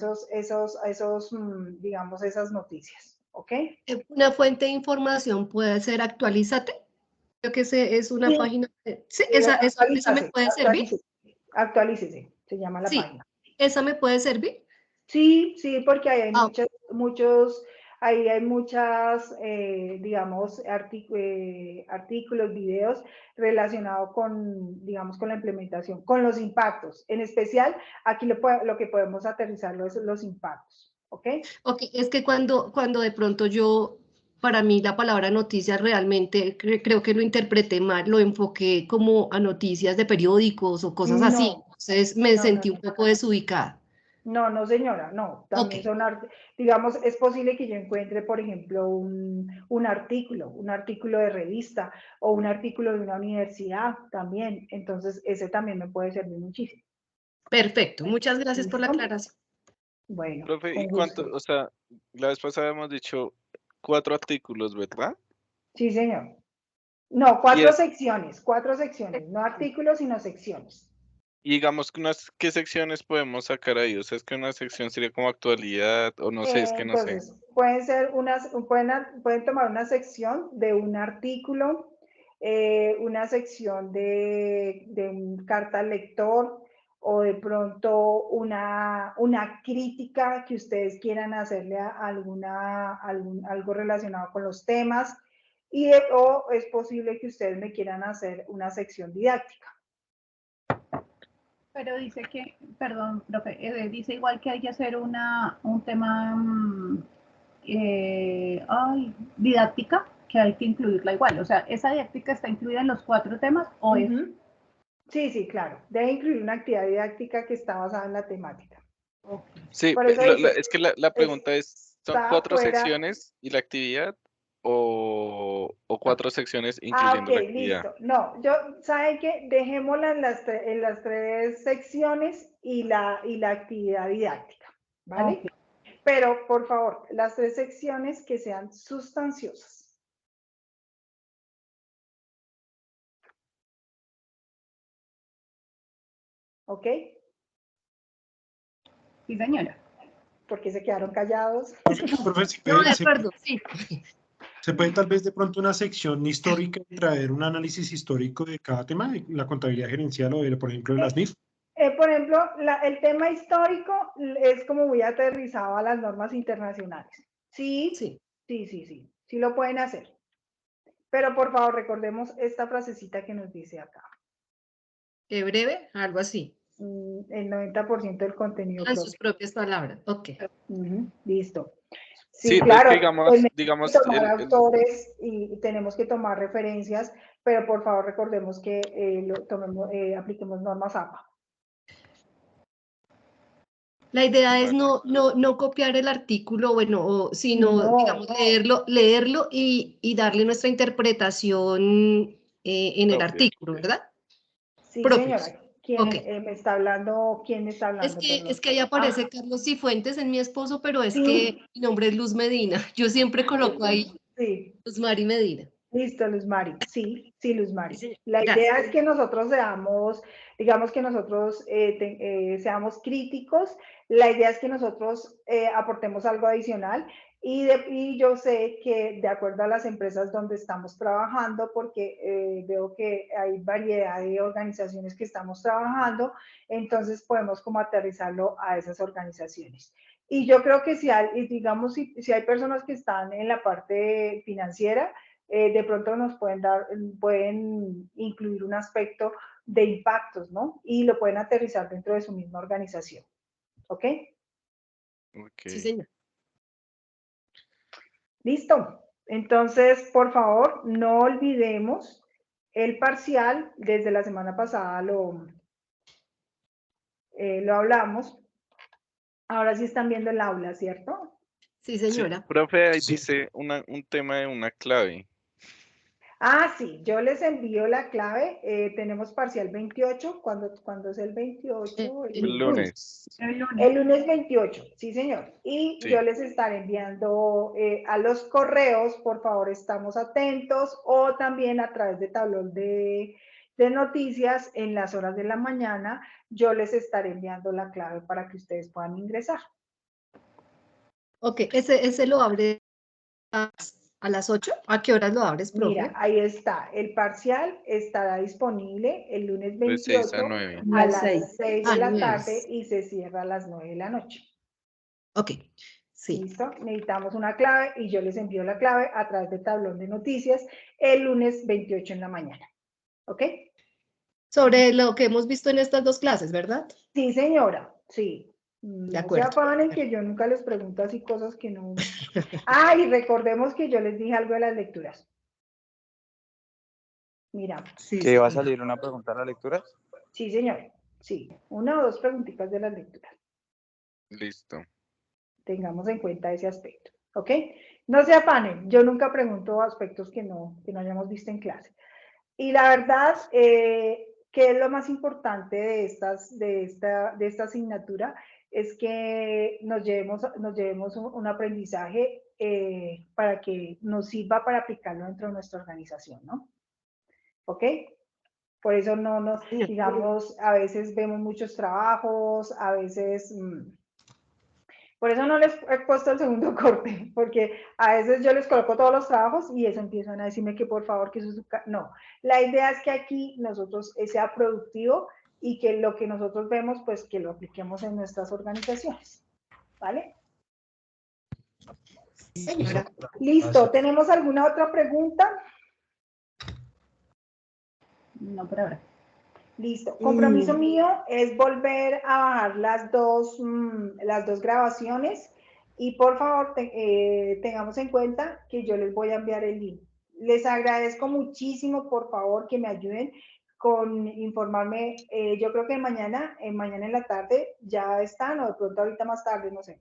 digamos, esas noticias, ¿ok? Una fuente de información puede ser Actualízate. Creo que es una Sí. página. Sí, esa me puede servir. Actualícese, se llama la Sí, página. esa me puede servir. Sí, sí, porque ahí hay Ah, ahí hay muchas, digamos, artículos, videos relacionados con, digamos, con la implementación, con los impactos. En especial, aquí lo que podemos aterrizar los impactos, ¿ok? Ok, es que cuando de pronto para mí la palabra noticias realmente creo que lo interpreté mal, lo enfoqué como a noticias de periódicos o cosas así. No, Entonces me no, sentí un poco desubicada. no, señora, no. También Ok. son, digamos, es posible que yo encuentre, por ejemplo, un artículo de revista o un artículo de una universidad también. Entonces, ese también me puede servir muchísimo. Perfecto, muchas gracias por la ¿Listo? aclaración. Bueno, Profe, ¿y con cuánto? gusto. O sea, la vez pasada habíamos dicho 4 artículos, ¿verdad? Sí, señor. No, Y es, 4 secciones, no artículos, sino secciones. y digamos, ¿qué secciones podemos sacar ahí? O sea, es que una sección sería como actualidad, o no sé, es que no sé. Entonces, pueden tomar una sección de un artículo, una sección de un carta al lector, o de pronto una crítica que ustedes quieran hacerle a algo relacionado con los temas, o es posible que ustedes me quieran hacer una sección didáctica. Pero dice que, perdón, profe, dice igual que hay que hacer un tema didáctica, que hay que incluirla igual. O sea, ¿esa didáctica está incluida en los 4 temas o es? Sí, sí, claro. Debe incluir una actividad didáctica que está basada en la temática. Okay. Sí, Por eso dice, es que la pregunta es, ¿son está 4 fuera. secciones y la actividad o 4 secciones incluyendo Ok, la actividad? listo. No, ¿sabe qué? Dejémosla en las 3 secciones y la actividad didáctica, ¿vale? Okay. Pero, por favor, las 3 secciones que sean sustanciosas. ¿Ok? Sí, señora. ¿Por qué se quedaron callados? Profe, No, de acuerdo, sí. se puede tal vez de pronto una sección histórica y traer un análisis histórico de cada tema, de la contabilidad gerencial o, por ejemplo, de las NIF. Por ejemplo, el tema histórico es como muy aterrizado a las normas internacionales. Sí, sí lo pueden hacer. Pero por favor, recordemos esta frasecita que nos dice acá. ¿Qué breve? Algo así. El 90% del contenido En sus propias palabras. Ok. Listo. Sí, Sí, claro, digamos, tomar autores y tenemos que tomar referencias, pero por favor recordemos que apliquemos normas APA. La idea es no copiar el artículo, bueno, sino, digamos, leerlo y darle nuestra interpretación en el artículo, ¿verdad? Sí, Propios. señora. ¿Quién me está hablando? Es que ahí aparece Carlos Cifuentes, en mi esposo, pero es que mi nombre es Luz Medina. Yo siempre coloco ahí Luz Mari Medina. Listo, Luz Mari. Sí, Luz Mari. Sí, la idea es que nosotros digamos que nosotros seamos críticos. La idea es que nosotros aportemos algo adicional. Y yo sé que de acuerdo a las empresas donde estamos trabajando, porque veo que hay variedad de organizaciones que estamos trabajando, entonces podemos como aterrizarlo a esas organizaciones. Y yo creo que si hay personas que están en la parte financiera, de pronto nos pueden incluir un aspecto de impactos, ¿no? Y lo pueden aterrizar dentro de su misma organización. ¿Ok? Sí, señor. Listo. Entonces, por favor, no olvidemos el parcial. Desde la semana pasada lo hablamos. Ahora sí están viendo el aula, ¿cierto? Sí, señora. Sí, profe, ahí dice un tema de una clave. Ah, sí, yo les envío la clave. Tenemos parcial 28. ¿Cuándo es el 28? El lunes. El lunes. El lunes 28, sí, señor. Y Sí. yo les estaré enviando a los correos, por favor, estamos atentos, o también a través de tablón de noticias en las horas de la mañana, yo les estaré enviando la clave para que ustedes puedan ingresar. Ok, ese lo abre a las 8. ¿A qué horas lo abres, profe? Mira, ahí está. El parcial estará disponible el lunes De 6 28 a 9. a las 6 de Ah, la 9. tarde y se cierra a las 9 de la noche. Ok, sí. ¿Listo? Necesitamos una clave y yo les envío la clave a través del tablón de noticias el lunes 28 en la mañana. ¿Ok? Sobre lo que hemos visto en estas dos clases, ¿verdad? Sí, señora. Sí. De No se acuerdo. afanen que yo nunca les pregunto así cosas que no. Ah, y recordemos que yo les dije algo de las lecturas. Mira. Sí, ¿Que va a sí. salir una pregunta a la lectura? Sí, señor. Sí. Una o dos preguntitas de las lecturas. Listo. Tengamos en cuenta ese aspecto. ¿Ok? No se afanen. Yo nunca pregunto aspectos que no hayamos visto en clase. Y la verdad, ¿qué es lo más importante de esta asignatura? Es que nos llevemos un aprendizaje para que nos sirva para aplicarlo dentro de nuestra organización, ¿no? ¿Ok? Por eso no nos, digamos, a veces vemos muchos trabajos, a veces... Por eso no les he puesto el segundo corte, porque a veces yo les coloco todos los trabajos y eso empiezan a decirme que por favor que eso es... No, la idea es que aquí nosotros sea productivo y que lo que nosotros vemos, pues que lo apliquemos en nuestras organizaciones. ¿Vale? Señora. Listo, ¿tenemos alguna otra pregunta? No, por ahora. Listo. Compromiso mío es volver a bajar las dos grabaciones y por favor tengamos en cuenta que yo les voy a enviar el link. Les agradezco muchísimo, por favor, que me ayuden con informarme. Yo creo que mañana en la tarde ya están, o de pronto ahorita más tarde, no sé.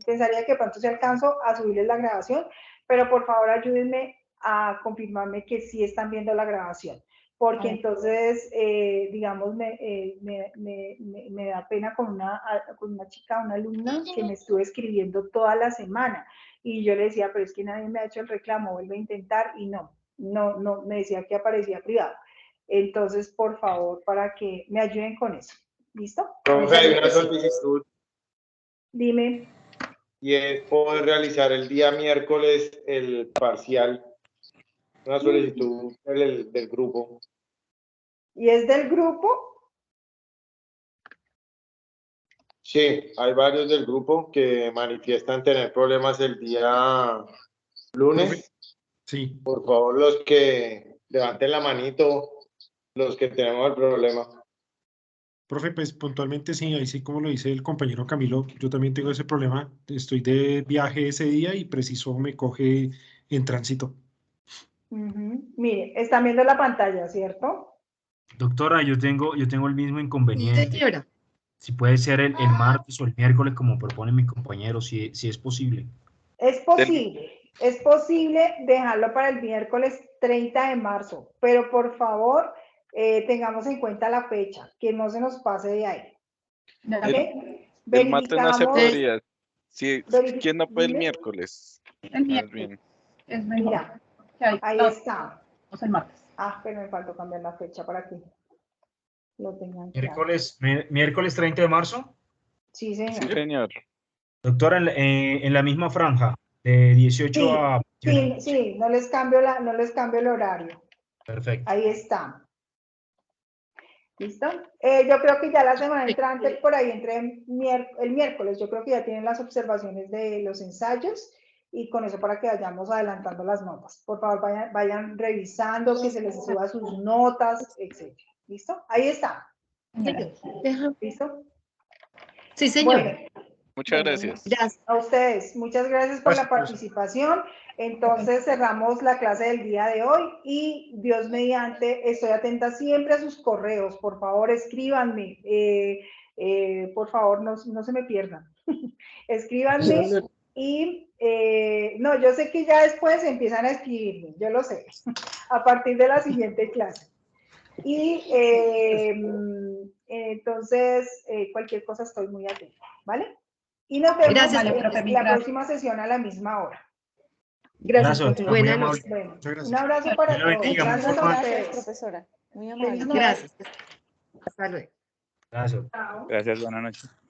Pensaría que pronto se alcanzo a subirles la grabación, pero por favor ayúdenme a confirmarme que sí están viendo la grabación. Porque entonces, digamos, me da pena con una chica, una alumna, que me estuvo escribiendo toda la semana. Y yo le decía, pero es que nadie me ha hecho el reclamo, vuelve a intentar. Y no, me decía que aparecía privado. Entonces, por favor, para que me ayuden con eso. ¿Listo? Profe, hay una solicitud Dime. y es poder realizar el día miércoles el parcial. Una solicitud del grupo. ¿Y es del grupo? Sí, hay varios del grupo que manifiestan tener problemas el día lunes. Sí. Por favor, los que levanten la manito, los que tenemos el problema. Profe, pues puntualmente sí, ahí sí como lo dice el compañero Camilo, yo también tengo ese problema. Estoy de viaje ese día y preciso me coge en tránsito. Mire, están viendo la pantalla, ¿cierto? Doctora, yo tengo el mismo Sí, inconveniente. señora. Si puede ser el martes o el miércoles, como proponen mis compañeros, si es posible. Es posible dejarlo para el miércoles 30 de marzo, pero por favor tengamos en cuenta la fecha, que no se nos pase de ahí. ¿Okay? El martes no se podría. Si, Verificamos. ¿quién no puede el Dime. miércoles? El Más miércoles bien. es mejor. Mira, Que hay ahí dos, está. o sea, el martes. Ah, pero me faltó cambiar la fecha para que lo tengan claro. Miércoles 30 de marzo. Sí, señor. Sí, señor. Doctora, en la misma franja, de 18 a... Sí, no les cambio el horario. Perfecto. Ahí está. ¿Listo? Yo creo que ya la semana entrante, por ahí entre el miércoles, yo creo que ya tienen las observaciones de los ensayos y con eso para que vayamos adelantando las notas. Por favor, vayan revisando, que se les suba sus notas, etc. ¿Listo? Ahí está. ¿Listo? Sí, señor. Bueno, Muchas gracias. Gracias. a ustedes, muchas gracias por la participación. Entonces cerramos la clase del día de hoy y Dios mediante, estoy atenta siempre a sus correos. Por favor, escríbanme. Por favor, no se me pierdan. Escríbanme Y no, yo sé que ya después empiezan a escribirme, yo lo sé, a partir de la siguiente clase. Y entonces, cualquier cosa estoy muy atenta, ¿vale? Y nos vemos Gracias, Vale, profe, en mil la gracias. próxima sesión a la misma hora. Gracias, Gracias, profe. doctora, muy Buenas amable. noches. Bueno, Muchas gracias. un abrazo para Dios la todos. bendiga, muy Gracias a formal. ustedes. profesora. Muy Feliz amable. noche. Gracias. Hasta luego. Gracias. Chao. Gracias, buenas noches.